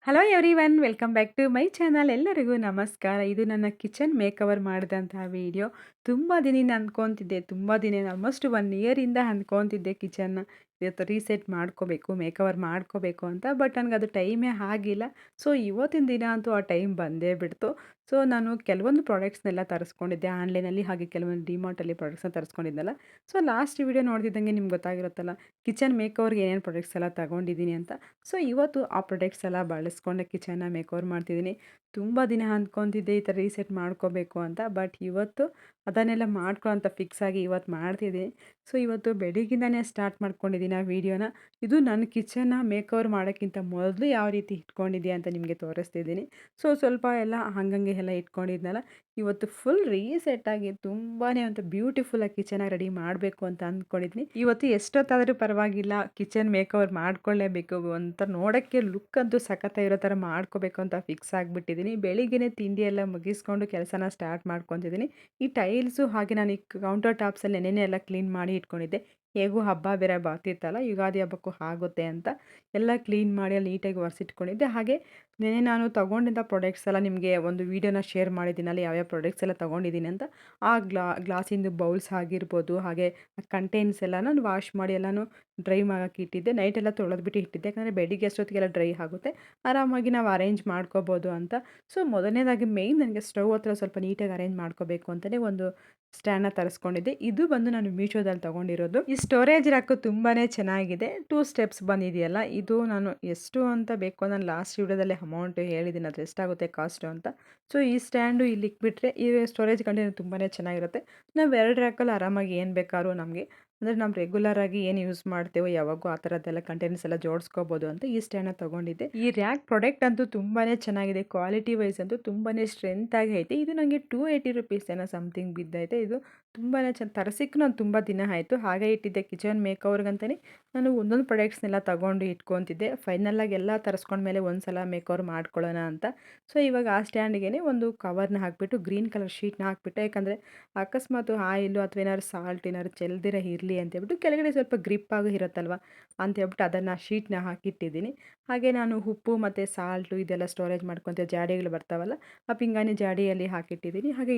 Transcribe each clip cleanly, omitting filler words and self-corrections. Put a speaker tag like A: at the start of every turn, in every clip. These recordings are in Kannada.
A: Hello everyone welcome back to my channel. ಎಲ್ಲರಿಗೂ ನಮಸ್ಕಾರ. ಇದು ನನ್ನ ಕಿಚನ್ ಮೇಕವರ್ ಮಾಡಿದಂತಹ ವಿಡಿಯೋ. ತುಂಬ ದಿನ ಅಂದ್ಕೊತಿದ್ದೆ, ತುಂಬ ದಿನ ಆಲ್ಮೋಸ್ಟ್ 1 ಇಯರಿಂದ ಅಂದ್ಕೊತಿದ್ದೆ ಕಿಚನ್ನ ಇವತ್ತು ರೀಸೆಟ್ ಮಾಡ್ಕೋಬೇಕು, ಮೇಕವರ್ ಮಾಡ್ಕೋಬೇಕು ಅಂತ. ಬಟ್ ನನಗೆ ಅದು ಟೈಮೇ ಆಗಿಲ್ಲ. ಸೊ ಇವತ್ತಿನ ದಿನ ಅಂತೂ ಆ ಟೈಮ್ ಬಂದೇ ಬಿಡ್ತು. ಸೊ ನಾನು ಕೆಲವೊಂದು ಪ್ರಾಡಕ್ಟ್ಸ್ನೆಲ್ಲ ತರಿಸ್ಕೊಂಡಿದ್ದೆ ಆನ್ಲೈನಲ್ಲಿ, ಹಾಗೆ ಕೆಲವೊಂದು ಡಿಮಾರ್ಟಲ್ಲಿ ಪ್ರಾಡಕ್ಟ್ಸ್ನ ತರಿಸ್ಕೊಂಡಿದ್ದೆನಲ್ಲ. ಸೊ ಲಾಸ್ಟ್ ವಿಡಿಯೋ ನೋಡ್ತಿದ್ದಂಗೆ ನಿಮ್ಗೆ ಗೊತ್ತಾಗಿರುತ್ತಲ್ಲ ಕಿಚನ್ ಮೇಕವರ್ಗೆ ಏನೇನು ಪ್ರಾಡಕ್ಟ್ಸ್ ಎಲ್ಲ ತಗೊಂಡಿದ್ದೀನಿ ಅಂತ. ಸೊ ಇವತ್ತು ಆ ಪ್ರಾಡಕ್ಟ್ಸ್ ಎಲ್ಲ ಬಳಸ್ಕೊಂಡೆ ಕಿಚನ್ನ ಮೇಕವರ್ ಮಾಡ್ತಿದ್ದೀನಿ. ತುಂಬ ದಿನ ಅಂದ್ಕೊತಿದ್ದೆ ಈ ಥರ ರೀಸೆಟ್ ಮಾಡ್ಕೋಬೇಕು ಅಂತ. ಬಟ್ ಇವತ್ತು ಅದನ್ನೆಲ್ಲ ಮಾಡ್ಕೊಳ್ಳೋ ಫಿಕ್ಸ್ ಆಗಿ ಇವತ್ತು ಮಾಡ್ತಿದ್ದೀನಿ. ಸೊ ಇವತ್ತು ಬೆಳಿಗ್ಗಿಂದನೇ ಸ್ಟಾರ್ಟ್ ಮಾಡ್ಕೊಂಡಿದ್ದೀನಿ ಆ ವಿಡಿಯೋನ. ಇದು ನನ್ನ ಕಿಚನ್ನ ಮೇಕವರ್ ಮಾಡೋಕ್ಕಿಂತ ಮೊದಲು ಯಾವ ರೀತಿ ಇಟ್ಕೊಂಡಿದ್ದೆ ಅಂತ ನಿಮಗೆ ತೋರಿಸ್ತಿದ್ದೀನಿ. ಸೊ ಸ್ವಲ್ಪ ಎಲ್ಲ ಹಂಗಂಗೆ ಎಲ್ಲ ಇಟ್ಕೊಂಡಿದ್ನಲ್ಲ, ಇವತ್ತು ಫುಲ್ ರೀಸೆಟ್ಟಾಗಿ ತುಂಬಾ ಒಂದು ಬ್ಯೂಟಿಫುಲ್ಲಾಗಿ ಕಿಚನಾಗಿ ರೆಡಿ ಮಾಡಬೇಕು ಅಂತ ಅಂದ್ಕೊಂಡಿದ್ದೀನಿ. ಇವತ್ತು ಎಷ್ಟೊತ್ತಾದರೂ ಪರವಾಗಿಲ್ಲ ಕಿಚನ್ ಮೇಕವರ್ ಮಾಡ್ಕೊಳ್ಳೇಬೇಕು ಅಂತ, ನೋಡೋಕ್ಕೆ ಲುಕ್ ಅಂತೂ ಸಖತ್ತಾಗಿರೋ ಥರ ಮಾಡ್ಕೋಬೇಕು ಅಂತ ಫಿಕ್ಸ್ ಆಗಿಬಿಟ್ಟಿದ್ದೀನಿ. ಬೆಳಿಗ್ಗೆನೇ ತಿಂಡಿ ಎಲ್ಲ ಮುಗಿಸ್ಕೊಂಡು ಕೆಲಸನ ಸ್ಟಾರ್ಟ್ ಮಾಡ್ಕೊತಿದ್ದೀನಿ. ಈ ಟೈಲ್ಸು ಹಾಗೆ ನಾನು ಈ ಕೌಂಟರ್ ಟಾಪ್ಸಲ್ಲಿ ನೆನ್ನೆ ಎಲ್ಲ ಕ್ಲೀನ್ ಮಾಡಿ ಇಟ್ಕೊಂಡಿದ್ದೆ. ಹೇಗೂ ಹಬ್ಬ ಬೇರೆ ಬರ್ತಿತ್ತಲ್ಲ, ಯುಗಾದಿ ಹಬ್ಬಕ್ಕೂ ಆಗುತ್ತೆ ಅಂತ ಎಲ್ಲ ಕ್ಲೀನ್ ಮಾಡಿ ಅಲ್ಲಿ ನೀಟಾಗಿ ಒರೆಸಿಟ್ಕೊಂಡಿದ್ದೆ. ಹಾಗೆ ನೆನ್ನೆ ನಾನು ತೊಗೊಂಡಿದ್ದ ಪ್ರಾಡಕ್ಟ್ಸ್ ಎಲ್ಲ ನಿಮಗೆ ಒಂದು ವೀಡಿಯೋನ ಶೇರ್ ಮಾಡಿದ್ದೀನಲ್ಲ, ಯಾವ್ಯಾವ ಪ್ರಾಡಕ್ಟ್ಸ್ ಎಲ್ಲ ತೊಗೊಂಡಿದ್ದೀನಿ ಅಂತ. ಆ ಗ್ಲಾಸಿಂದು ಬೌಲ್ಸ್ ಆಗಿರ್ಬೋದು, ಹಾಗೆ ಕಂಟೈನ್ಸ್ ಎಲ್ಲ ನಾನು ವಾಶ್ ಮಾಡಿ ಎಲ್ಲನೂ ಡ್ರೈ ಮಾಡೋಕ್ಕೆ ಇಟ್ಟಿದ್ದೆ. ನೈಟೆಲ್ಲ ತೊಳೆದ್ಬಿಟ್ಟು ಇಟ್ಟಿದ್ದೆ, ಯಾಕಂದರೆ ಬೆಳಿಗ್ಗೆ ಅಷ್ಟೊತ್ತಿಗೆಲ್ಲ ಡ್ರೈ ಆಗುತ್ತೆ, ಆರಾಮಾಗಿ ನಾವು ಅರೇಂಜ್ ಮಾಡ್ಕೋಬೋದು ಅಂತ. ಸೊ ಮೊದಲನೇದಾಗಿ ಮೇಯ್ನ್ ನನಗೆ ಸ್ಟವ್ ಹತ್ರ ಸ್ವಲ್ಪ ನೀಟಾಗಿ ಅರೇಂಜ್ ಮಾಡ್ಕೋಬೇಕು ಅಂತಲೇ ಒಂದು ಸ್ಟ್ಯಾಂಡ್ನ ತರಿಸ್ಕೊಂಡಿದ್ದೆ. ಇದು ಬಂದು ನಾನು ಮೀಶೋದಲ್ಲಿ ತೊಗೊಂಡಿರೋದು. ಈ ಸ್ಟೋರೇಜ್ ರಾಕು ತುಂಬಾ ಚೆನ್ನಾಗಿದೆ. 2 ಸ್ಟೆಪ್ಸ್ ಬಂದಿದೆಯಲ್ಲ, ಇದು ನಾನು ಎಷ್ಟು ಅಂತ ಬೇಕು ನಾನು ಲಾಸ್ಟ್ ವಿಡಿಯೋದಲ್ಲೇ ಅಮೌಂಟ್ ಹೇಳಿದ್ದೀನಿ, ಅದು ಎಷ್ಟಾಗುತ್ತೆ ಕಾಸ್ಟು ಅಂತ. ಸೊ ಈ ಸ್ಟ್ಯಾಂಡು ಇಲ್ಲಿ ಇಕ್ಬಿಟ್ರೆ ಈ ಸ್ಟೋರೇಜ್ ಕಂಟೈನರ್ ತುಂಬಾ ಚೆನ್ನಾಗಿರುತ್ತೆ. ನಾವು 2 ರ್ಯಾಕಲ್ಲಿ ಆರಾಮಾಗಿ ಏನು ಬೇಕಾದ್ರೂ ನಮಗೆ, ಅಂದರೆ ನಾವು ರೆಗ್ಯುಲರಾಗಿ ಏನು ಯೂಸ್ ಮಾಡ್ತೇವೋ ಯಾವಾಗೂ ಆ ಥರದ್ದೆಲ್ಲ ಕಂಟೈನರ್ಸ್ ಎಲ್ಲ ಜೋಡಿಸ್ಕೋಬೋದು ಅಂತ ಈ ಸ್ಟ್ಯಾಂಡ್ನ ತೊಗೊಂಡಿದ್ದೆ. ಈ ರ್ಯಾಕ್ ಪ್ರಾಡಕ್ಟ್ ಅಂತೂ ತುಂಬಾ ಚೆನ್ನಾಗಿದೆ. ಕ್ವಾಲಿಟಿ ವೈಸ್ ಅಂತೂ ತುಂಬಾ ಸ್ಟ್ರೆಂತಾಗಿ ಐತೆ. ಇದು ನನಗೆ 280 ರುಪೀಸ್ ಏನೋ ಸಮಥಿಂಗ್ ಬಿದ್ದೈತೆ. ಇದು ತುಂಬಾ ತರಿಸಿಕ್ಕೂ ನಾನು ತುಂಬ ದಿನ ಆಯಿತು, ಹಾಗೆ ಇಟ್ಟಿದ್ದೆ. ಕಿಚನ್ ಮೇಕವರ್ಗಂತಲೇ ನಾನು ಒಂದೊಂದು ಪ್ರಾಡಕ್ಟ್ಸ್ನೆಲ್ಲ ತೊಗೊಂಡು ಇಟ್ಕೊತಿದ್ದೆ. ಫೈನಲಾಗಿ ಎಲ್ಲ ತರಿಸ್ಕೊಂಡ್ಮೇಲೆ ಒಂದು ಸಲ ಮೇಕವರ್ ಮಾಡ್ಕೊಳ್ಳೋಣ ಅಂತ. ಸೊ ಇವಾಗ ಆ ಸ್ಟ್ಯಾಂಡಿಗೆ ಒಂದು ಕವರ್ನ ಹಾಕಿಬಿಟ್ಟು ಗ್ರೀನ್ ಕಲರ್ ಶೀಟ್ನ ಹಾಕಿಬಿಟ್ಟೆ. ಯಾಕಂದರೆ ಅಕಸ್ಮಾತ್ ಆಯಿಲು ಅಥವಾ ಏನಾದ್ರು ಸಾಲ್ಟ್ ಏನಾದ್ರು ಚೆಲ್ದಿರ ಇರಲಿ ಅಂತೇಳ್ಬಿಟ್ಟು, ಕೆಳಗಡೆ ಸ್ವಲ್ಪ ಗ್ರಿಪ್ ಆಗಿ ಇರುತ್ತಲ್ವ ಅಂತೇಳ್ಬಿಟ್ಟು ಅದನ್ನು ಶೀಟ್ನ ಹಾಕಿಟ್ಟಿದ್ದೀನಿ. ಹಾಗೆ ನಾನು ಉಪ್ಪು ಮತ್ತು ಸಾಲ್ಟು ಇದೆಲ್ಲ ಸ್ಟೋರೇಜ್ ಮಾಡ್ಕೊತ ಜಾಡಿಗಳು ಬರ್ತಾವಲ್ಲ, ಆ ಪಿಂಗಾಣಿ ಜಾಡಿಯಲ್ಲಿ ಹಾಕಿಟ್ಟಿದ್ದೀನಿ. ಹಾಗೆ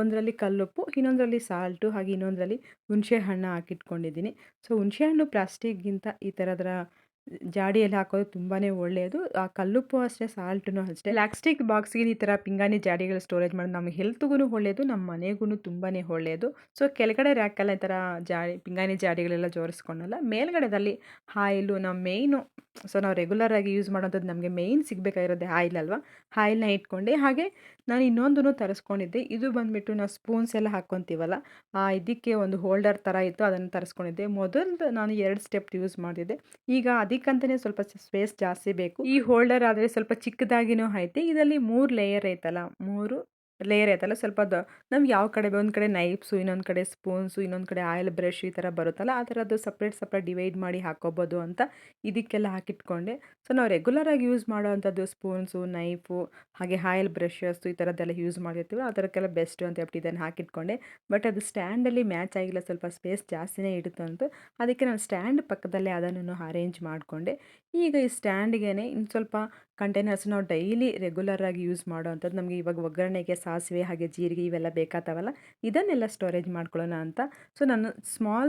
A: ಒಂದರಲ್ಲಿ ಕಲ್ಲುಪ್ಪು, ಇನ್ನೊಂದರಲ್ಲಿ ಸಾಲ್ಟು, ಹಾಗೆ ಇನ್ನೊಂದರಲ್ಲಿ ಹುಣಸೆ ಹಣ್ಣು ಹಾಕಿಟ್ಕೊಂಡಿದ್ದೀನಿ. ಸೊ ಹುಣಸೆ ಹಣ್ಣು ಪ್ಲಾಸ್ಟಿಕ್ಗಿಂತ ಈ ಥರದ್ರ ಜಾಡಿಯಲ್ಲಿ ಹಾಕೋದು ತುಂಬಾ ಒಳ್ಳೆಯದು. ಆ ಕಲ್ಲುಪ್ಪು ಅಷ್ಟೇ, ಸಾಲ್ಟು ಅಷ್ಟೇ. ಪ್ಲಾಸ್ಟಿಕ್ ಬಾಕ್ಸ್ಗೆ ಈ ಥರ ಪಿಂಗಾಣಿ ಜಾಡಿಗಳು ಸ್ಟೋರೇಜ್ ಮಾಡೋದು ನಮ್ಮ ಹೆಲ್ತ್ಗೂ ಒಳ್ಳೆಯದು, ನಮ್ಮ ಮನೆಗೂ ತುಂಬಾ ಒಳ್ಳೆಯದು. ಸೊ ಕೆಳಗಡೆ ರ್ಯಾಕೆಲ್ಲ ಈ ಥರ ಪಿಂಗಾಣಿ ಜಾಡಿಗಳೆಲ್ಲ ಜೋಡಿಸ್ಕೊಂಡಲ್ಲ, ಮೇಲ್ಗಡೆದಲ್ಲಿ ಆಯಿಲು ನಮ್ಮ ಮೇಯ್ನು. ಸೊ ನಾವು ರೆಗ್ಯುಲರಾಗಿ ಯೂಸ್ ಮಾಡೋಂಥದ್ದು ನಮಗೆ ಮೇಯ್ನ್ ಸಿಗಬೇಕಾಗಿರೋದೇ ಆಯಿಲ್ ಅಲ್ವಾ, ಆಯಿಲ್ನ ಇಟ್ಕೊಂಡೆ. ಹಾಗೆ ನಾನು ಇನ್ನೊಂದನ್ನು ತರಿಸ್ಕೊಂಡಿದ್ದೆ. ಇದು ಬಂದುಬಿಟ್ಟು ನಾವು ಸ್ಪೂನ್ಸ್ ಎಲ್ಲ ಹಾಕ್ಕೊತೀವಲ್ಲ, ಇದಕ್ಕೆ ಒಂದು ಹೋಲ್ಡರ್ ಥರ ಇತ್ತು, ಅದನ್ನು ತರಿಸ್ಕೊಂಡಿದ್ದೆ. ಮೊದಲು ನಾನು 2 ಸ್ಟೆಪ್ ಯೂಸ್ ಮಾಡ್ತಿದ್ದೆ. ಈಗ ಅದಕ್ಕಂತಲೇ ಸ್ವಲ್ಪ ಸ್ಪೇಸ್ ಜಾಸ್ತಿ ಬೇಕು. ಈ ಹೋಲ್ಡರ್ ಆದರೆ ಸ್ವಲ್ಪ ಚಿಕ್ಕದಾಗಿನೂ ಐತೆ. ಇದರಲ್ಲಿ 3 ಲೇಯರ್ ಐತಲ್ಲ, 3 ಲೇಯರ್ ಐತಲ್ಲ, ಸ್ವಲ್ಪ ನಮ್ಗೆ ಯಾವ ಕಡೆ ಒಂದು ಕಡೆ ನೈಫ್ಸು, ಇನ್ನೊಂದು ಕಡೆ ಸ್ಪೂನ್ಸು, ಇನ್ನೊಂದು ಕಡೆ ಆಯಿಲ್ ಬ್ರಷ್ ಈ ಥರ ಬರುತ್ತಲ್ಲ, ಆ ಥರದ್ದು ಸಪ್ರೇಟ್ ಡಿವೈಡ್ ಮಾಡಿ ಹಾಕ್ಕೋಬೋದು ಅಂತ ಇದಕ್ಕೆಲ್ಲ ಹಾಕಿಟ್ಕೊಂಡೆ. ಸೊ ನಾವು ರೆಗ್ಯುಲರಾಗಿ ಯೂಸ್ ಮಾಡೋವಂಥದ್ದು ಸ್ಪೂನ್ಸು, ನೈಫು, ಹಾಗೆ ಆಯಿಲ್ ಬ್ರಷಸ್ಸು ಈ ಥರದ್ದೆಲ್ಲ ಯೂಸ್ ಮಾಡಿರ್ತೀವಿ, ಆ ಥರಕ್ಕೆಲ್ಲ ಬೆಸ್ಟು ಅಂತ ಹೇಳ್ಬಿಟ್ಟು ಇದನ್ನು ಹಾಕಿಟ್ಕೊಂಡೆ. ಬಟ್ ಅದು ಸ್ಟ್ಯಾಂಡಲ್ಲಿ ಮ್ಯಾಚ್ ಆಗಿಲ್ಲ, ಸ್ವಲ್ಪ ಸ್ಪೇಸ್ ಜಾಸ್ತಿನೇ ಇಡುತ್ತೆ ಅಂತ. ಅದಕ್ಕೆ ನಾನು ಸ್ಟ್ಯಾಂಡ್ ಪಕ್ಕದಲ್ಲೇ ಅದನ್ನು ಅರೇಂಜ್ ಮಾಡಿಕೊಂಡೆ. ಈಗ ಈ ಸ್ಟ್ಯಾಂಡಿಗೆ ಇನ್ನು ಸ್ವಲ್ಪ ಕಂಟೈನರ್ಸ್ ನಾವು ಡೈಲಿ ರೆಗ್ಯುಲರಾಗಿ ಯೂಸ್ ಮಾಡೋವಂಥದ್ದು, ನಮಗೆ ಇವಾಗ ಒಗ್ಗರಣೆಗೆ ಸಾಸಿವೆ ಹಾಗೆ ಜೀರಿಗೆ ಇವೆಲ್ಲ ಬೇಕಾಗ್ತಾವಲ್ಲ, ಇದನ್ನೆಲ್ಲ ಸ್ಟೋರೇಜ್ ಮಾಡ್ಕೊಳ್ಳೋಣ ಅಂತ. ಸೊ ನಾನು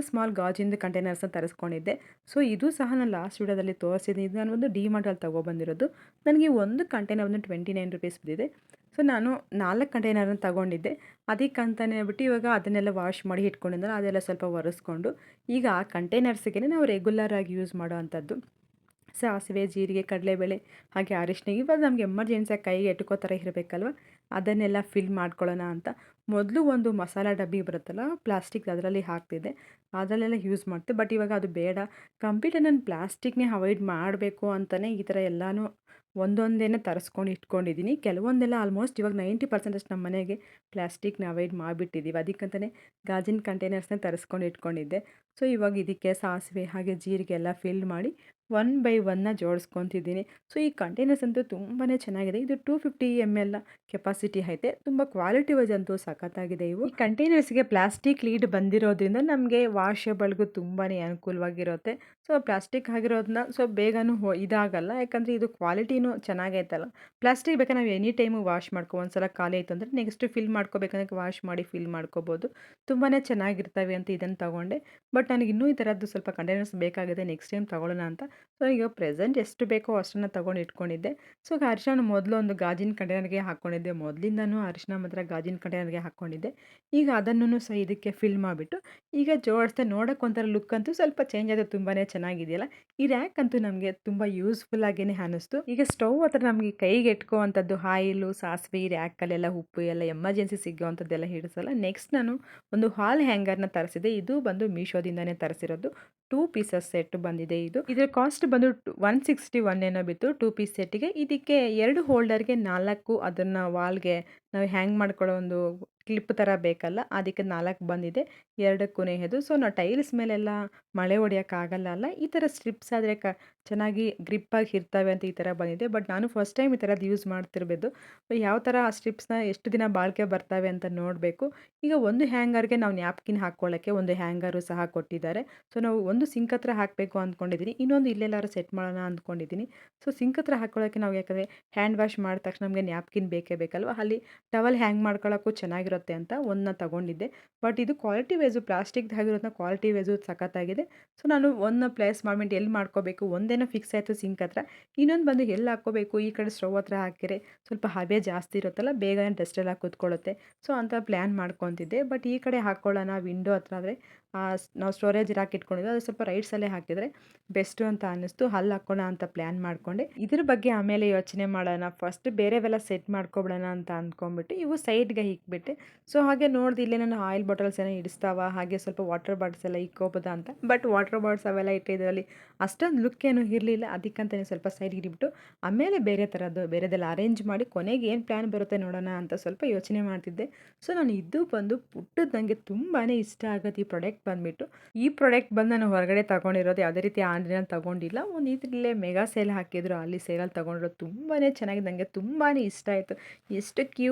A: ಸ್ಮಾಲ್ ಗಾಜಿಂದು ಕಂಟೈನರ್ಸ್ನ ತರಿಸ್ಕೊಂಡಿದ್ದೆ. ಸೊ ಇದು ಸಹ ನಾನು ಲಾಸ್ಟ್ ವಿಡಿಯೋದಲ್ಲಿ ತೋರಿಸಿದ್ದೀನಿ. ಇದು ನಾನು ಒಂದು ಡಿಮಾರ್ಟಲ್ಲಿ ತೊಗೊಬಂದಿರೋದು. ನನಗೆ ಒಂದು ಕಂಟೈನರ್ ಒಂದು 29 ರುಪೀಸ್ ಬಿದ್ದಿದೆ. ಸೊ ನಾನು 4 ಕಂಟೈನರ್ನ ತೊಗೊಂಡಿದ್ದೆ. ಅದಕ್ಕಂತಲೇ ಹೇಳ್ಬಿಟ್ಟು ಇವಾಗ ಅದನ್ನೆಲ್ಲ ವಾಶ್ ಮಾಡಿ ಇಟ್ಕೊಂಡಿದ್ದಲ್ಲ, ಅದೆಲ್ಲ ಸ್ವಲ್ಪ ಒರೆಸ್ಕೊಂಡು ಈಗ ಆ ಕಂಟೈನರ್ಸ್ಗೆ ನಾವು ರೆಗ್ಯುಲರಾಗಿ ಯೂಸ್ ಮಾಡೋ ಅಂಥದ್ದು ಸಾಸಿವೆ, ಜೀರಿಗೆ, ಕಡಲೆಬೇಳೆ ಹಾಗೆ ಅರಿಶಿನ, ಇವಾಗ ನಮಗೆ ಎಮರ್ಜೆನ್ಸಿಯಾಗಿ ಕೈಗೆ ಎಟ್ಕೋ ಥರ ಇರಬೇಕಲ್ವ, ಅದನ್ನೆಲ್ಲ ಫಿಲ್ ಮಾಡ್ಕೊಳ್ಳೋಣ ಅಂತ. ಮೊದಲು ಒಂದು ಮಸಾಲ ಡಬ್ಬಿ ಬರುತ್ತಲ್ಲ ಪ್ಲಾಸ್ಟಿಕ್, ಅದರಲ್ಲಿ ಹಾಕ್ತಿದ್ದೆ, ಅದರಲ್ಲೆಲ್ಲ ಯೂಸ್ ಮಾಡ್ತೆ. ಬಟ್ ಇವಾಗ ಅದು ಬೇಡ, ಕಂಪ್ಲೀಟಾಗಿ ನಾನು ಪ್ಲಾಸ್ಟಿಕ್ನೇ ಅವಾಯ್ಡ್ ಮಾಡಬೇಕು ಅಂತಲೇ ಈ ಥರ ಎಲ್ಲನೂ ಒಂದೊಂದೇನೆ ತರಿಸ್ಕೊಂಡು ಇಟ್ಕೊಂಡಿದ್ದೀನಿ. ಕೆಲವೊಂದೆಲ್ಲ ಆಲ್ಮೋಸ್ಟ್ ಇವಾಗ 90% ಅಷ್ಟು ನಮ್ಮ ಮನೆಗೆ ಪ್ಲಾಸ್ಟಿಕ್ನ ಅವಾಯ್ಡ್ ಮಾಡಿಬಿಟ್ಟಿದ್ದೀವಿ. ಅದಕ್ಕಂತಲೇ ಗಾಜಿನ ಕಂಟೈನರ್ಸ್ನೇ ತರಿಸ್ಕೊಂಡು ಇಟ್ಕೊಂಡಿದ್ದೆ. ಸೊ ಇವಾಗ ಇದಕ್ಕೆ ಸಾಸಿವೆ ಹಾಗೆ ಜೀರಿಗೆ ಎಲ್ಲ ಫಿಲ್ ಮಾಡಿ 1 ಬೈ 1ನ ಜೋಡಿಸ್ಕೊತಿದ್ದೀನಿ. ಸೊ ಈ ಕಂಟೈನರ್ಸ್ ಅಂತೂ ತುಂಬಾ ಚೆನ್ನಾಗಿದೆ. ಇದು 250 ml ಕೆಪಾಸಿಟಿ ಐತೆ. ತುಂಬ ಕ್ವಾಲಿಟಿ ವೈಸ್ ಅಂತೂ ಸಖತ್ತಾಗಿದೆ. ಇವು ಈ ಕಂಟೈನರ್ಸ್ಗೆ ಪ್ಲಾಸ್ಟಿಕ್ ಲೀಡ್ ಬಂದಿರೋದ್ರಿಂದ ನಮಗೆ ವಾಷಬಲ್ಗೂ ತುಂಬಾ ಅನುಕೂಲವಾಗಿರುತ್ತೆ. ಸೊ ಸೊ ಪ್ಲಾಸ್ಟಿಕ್ ಆಗಿರೋದನ್ನ ಸೊ ಬೇಗನೂ ಇದಾಗಲ್ಲ, ಯಾಕಂದರೆ ಇದು ಕ್ವಾಲಿಟಿನೂ ಚೆನ್ನಾಗೈತಲ್ಲ. ಪ್ಲಾಸ್ಟಿಕ್ ಬೇಕಾದ್ರೆ ನಾವು ಎನಿ ಟೈಮು ವಾಶ್ ಒಂದ್ಸಲ ಖಾಲಿ ಆಯಿತು ಅಂದರೆ ನೆಕ್ಸ್ಟ್ ಫಿಲ್ ಮಾಡ್ಕೋಬೇಕಂದ್ರೆ ವಾಶ್ ಮಾಡಿ ಫಿಲ್ ಮಾಡ್ಕೋಬೋದು. ತುಂಬಾ ಚೆನ್ನಾಗಿರ್ತವೆ ಅಂತ ಇದನ್ನು ತೊಗೊಂಡೆ. ಬಟ್ ನನಗೆ ಇನ್ನೂ ಈ ಥರದ್ದು ಸ್ವಲ್ಪ ಕಂಟೈನರ್ಸ್ ಬೇಕಾಗಿದೆ, ನೆಕ್ಸ್ಟ್ ಟೈಮ್ ತೊಗೊಳ್ಳೋಣ ಅಂತ. ಸೊ ಈಗ ಪ್ರೆಸೆಂಟ್ ಎಷ್ಟು ಬೇಕೋ ಅಷ್ಟನ್ನು ತೊಗೊಂಡು ಇಟ್ಕೊಂಡಿದ್ದೆ. ಸೊ ಅರಿಶಿನ ಮೊದಲು ಒಂದು ಗಾಜಿನ ಕಂಟೈನರ್ಗೆ ಹಾಕ್ಕೊಂಡಿದ್ದೆ, ಮೊದಲಿಂದನೂ ಅರಿಶಿನ ಮಾತ್ರ ಗಾಜಿನ ಕಂಟೈನರ್ಗೆ ಹಾಕ್ಕೊಂಡಿದ್ದೆ. ಈಗ ಅದನ್ನು ಸಹ ಇದಕ್ಕೆ ಫಿಲ್ ಮಾಡಿಬಿಟ್ಟು ಈಗ ಜೋಡಿಸ್ದೆ. ನೋಡೋಕೆ ಒಂಥರ ಲುಕ್ ಅಂತೂ ಸ್ವಲ್ಪ ಚೇಂಜ್ ಆಯಿತು, ತುಂಬಾ ಚೆನ್ನಾಗಿದೆಯಲ್ಲ. ಈ ರ್ಯಾಕ್ ಅಂತೂ ನಮಗೆ ತುಂಬ ಯೂಸ್ಫುಲ್ ಆಗೇನೆ ಅನ್ನಿಸ್ತು. ಈಗ ಸ್ಟವ್ ಹತ್ರ ನಮಗೆ ಕೈಗೆ ಎಟ್ಕೋವಂಥದ್ದು ಆಯಿಲು, ಸಾಸಿವೆ, ಈ ರ್ಯಾಕಲ್ಲೆಲ್ಲ ಉಪ್ಪು ಎಲ್ಲ ಎಮರ್ಜೆನ್ಸಿ ಸಿಗೋವಂಥದ್ದೆಲ್ಲ ಹಿಡಿಸಲ್ಲ. ನೆಕ್ಸ್ಟ್ ನಾನು ಒಂದು ಹಾಲ್ ಹ್ಯಾಂಗರ್ನ ತರಿಸಿದೆ. ಇದು ಬಂದು ಮೀಶೋದಿಂದನೇ ತರಿಸಿರೋದು. 2 ಪೀಸಸ್ ಸೆಟ್ ಬಂದಿದೆ ಇದು. ಇದರ ಕಾಸ್ಟ್ ಬಂದು 161 ಏನೋ ಬಿತ್ತು 2 ಪೀಸ್ ಸೆಟ್ಟಿಗೆ. ಇದಕ್ಕೆ 2 ಹೋಲ್ಡರ್ಗೆ 4 ಅದನ್ನು ವಾಲ್ಗೆ ನಾವು ಹ್ಯಾಂಗ್ ಮಾಡ್ಕೊಳ್ಳೋ ಒಂದು ಕ್ಲಿಪ್ ಥರ ಬೇಕಲ್ಲ, ಅದಕ್ಕೆ 4 ಬಂದಿದೆ, 2ಕ್ಕೂ ಇದು. ಸೊ ನಾವು ಟೈಲ್ಸ್ ಮೇಲೆಲ್ಲ ಮಳೆ ಹೊಡೆಯೋಕ್ಕಾಗಲ್ಲ ಅಲ್ಲ, ಈ ಥರ ಸ್ಟ್ರಿಪ್ಸ್ ಆದರೆ ಚೆನ್ನಾಗಿ ಗ್ರಿಪ್ಪಾಗಿ ಇರ್ತವೆ ಅಂತ ಈ ಥರ ಬಂದಿದೆ. ಬಟ್ ನಾನು ಫಸ್ಟ್ ಟೈಮ್ ಈ ಥರದ್ದು ಯೂಸ್ ಮಾಡ್ತಿರ್ಬೋದು. ಯಾವ ಥರ ಆ ಸ್ಟ್ರಿಪ್ಸ್ನ ಎಷ್ಟು ದಿನ ಬಾಳಿಕೆ ಬರ್ತವೆ ಅಂತ ನೋಡಬೇಕು. ಈಗ ಒಂದು ಹ್ಯಾಂಗರ್ಗೆ ನಾವು ನ್ಯಾಪ್ಕಿನ್ ಹಾಕ್ಕೊಳ್ಳೋಕ್ಕೆ ಒಂದು ಹ್ಯಾಂಗರು ಸಹ ಕೊಟ್ಟಿದ್ದಾರೆ. ಸೊ ನಾವು ಒಂದು ಸಿಂಕ್ ಹತ್ರ ಹಾಕಬೇಕು ಅಂದ್ಕೊಂಡಿದ್ದೀನಿ, ಇನ್ನೊಂದು ಇಲ್ಲೆಲ್ಲಾರು ಸೆಟ್ ಮಾಡೋಣ ಅಂದ್ಕೊಂಡಿದ್ದೀನಿ. ಸೊ ಸಿಂಕ್ ಹತ್ರ ಹಾಕ್ಕೊಳ್ಳೋಕ್ಕೆ ನಾವು ಯಾಕಂದರೆ ಹ್ಯಾಂಡ್ ವಾಶ್ ಮಾಡಿದ ತಕ್ಷಣ ನಮಗೆ ನ್ಯಾಪ್ಕಿನ್ ಬೇಕೇ ಬೇಕಲ್ವ, ಅಲ್ಲಿ ಟವಲ್ ಹ್ಯಾಂಗ್ ಮಾಡ್ಕೊಳ್ಳೋಕ್ಕೂ ಚೆನ್ನಾಗಿರುತ್ತೆ ಅಂತ ಒಂದನ್ನ ತಗೊಂಡಿದ್ದೆ. ಬಟ್ ಇದು ಕ್ವಾಲಿಟಿ ವೈಸು ಪ್ಲಾಸ್ಟಿಕ್ದು ಆಗಿರೋದನ್ನ ಕ್ವಾಲಿಟಿ ವೈಸು ಸಖತ್ತಾಗಿದೆ. ಸೊ ನಾನು ಒಂದನ್ನ ಪ್ಲೇಸ್ ಮಾಡ್ಬಿಟ್ಟು ಎಲ್ಲಿ ಮಾಡ್ಕೋಬೇಕು, ಒಂದೇನೋ ಫಿಕ್ಸ್ ಆಯಿತು ಸಿಂಕ್ ಹತ್ರ, ಇನ್ನೊಂದು ಬಂದು ಎಲ್ಲಿ ಹಾಕ್ಕೋಬೇಕು, ಈ ಕಡೆ ಸ್ಟವ್ ಹತ್ರ ಹಾಕಿದ್ರೆ ಸ್ವಲ್ಪ ಹಬೆ ಜಾಸ್ತಿ ಇರುತ್ತಲ್ಲ, ಬೇಗನೆ ಡಸ್ಟೆಲ್ಲ ಕೂತ್ಕೊಳ್ಳುತ್ತೆ. ಸೊ ಅಂತ ಪ್ಲ್ಯಾನ್ ಮಾಡ್ಕೊತಿದ್ದೆ. ಬಟ್ ಈ ಕಡೆ ಹಾಕ್ಕೊಳ್ಳೋಣ ವಿಂಡೋ ಹತ್ರ ಆದರೆ ನಾವು ಸ್ಟೋರೇಜ್ ರಾಕ್ ಇಟ್ಕೊಂಡಿದ್ದೆ, ಅದು ಸ್ವಲ್ಪ ರೈಟ್ ಸೈಡಲ್ಲೇ ಹಾಕಿದರೆ ಬೆಸ್ಟು ಅಂತ ಅನ್ನಿಸ್ತು. ಅಲ್ಲಿ ಹಾಕೋಣ ಅಂತ ಪ್ಲ್ಯಾನ್ ಮಾಡಿಕೊಂಡೆ. ಇದ್ರ ಬಗ್ಗೆ ಆಮೇಲೆ ಯೋಚನೆ ಮಾಡೋಣ, ಫಸ್ಟ್ ಬೇರೆವೆಲ್ಲ ಸೆಟ್ ಮಾಡ್ಕೊಬಿಡೋಣ ಅಂತ ಅಂದ್ಕೊಂಡ್ಬಿಟ್ಟು ಇವು ಸೈಡ್ಗೆ ಇಕ್ಬಿಟ್ಟೆ. ಸೊ ಹಾಗೆ ನೋಡ್ದು ಇಲ್ಲೇ ನಾನು ಆಯಿಲ್ ಬಾಟಲ್ಸ್ ಏನೋ ಇಡಿಸ್ತಾವ, ಹಾಗೆ ಸ್ವಲ್ಪ ವಾಟರ್ ಬಾಟಲ್ಸ್ ಎಲ್ಲ ಇಕ್ಕೋಬೋದಾ ಅಂತ. ಬಟ್ ವಾಟರ್ ಬಾಟಲ್ಸ್ ಅವೆಲ್ಲ ಇಟ್ಟಿದ್ರಲ್ಲಿ ಅಷ್ಟೊಂದು ಲುಕ್ ಏನೂ ಇರಲಿಲ್ಲ, ಅದಕ್ಕಂತಲೇ ಸ್ವಲ್ಪ ಸೈಡ್ಗೆ ಇಟ್ಬಿಟ್ಟು ಆಮೇಲೆ ಬೇರೆ ಥರದ್ದು ಬೇರೆದೆಲ್ಲ ಅರೇಂಜ್ ಮಾಡಿ ಕೊನೆಗೆ ಏನು ಪ್ಲ್ಯಾನ್ ಬರುತ್ತೆ ನೋಡೋಣ ಅಂತ ಸ್ವಲ್ಪ ಯೋಚನೆ ಮಾಡ್ತಿದ್ದೆ. ಸೊ ನಾನು ಇದು ಬಂದು ಪುಟ್ಟದ್ದು ನನಗೆ ತುಂಬಾ ಇಷ್ಟ ಆಗುತ್ತೆ ಈ ಪ್ರಾಡಕ್ಟ್ ಬಂದುಬಿಟ್ಟು. ಈ ಪ್ರಾಡಕ್ಟ್ ಬಂದು ನಾನು ಹೊರಗಡೆ ತೊಗೊಂಡಿರೋದು, ಯಾವುದೇ ರೀತಿ ಆನ್ಲೈನಲ್ಲಿ ತೊಗೊಂಡಿಲ್ಲ. ಒಂದು ಇದರಲ್ಲೇ ಮೆಗಾ ಸೇಲ್ ಹಾಕಿದ್ರು, ಅಲ್ಲಿ ಸೇಲಲ್ಲಿ ತೊಗೊಂಡಿರೋದು. ತುಂಬಾ ಚೆನ್ನಾಗಿದೆ, ನನಗೆ ತುಂಬಾ ಇಷ್ಟ ಆಯಿತು. ಎಷ್ಟು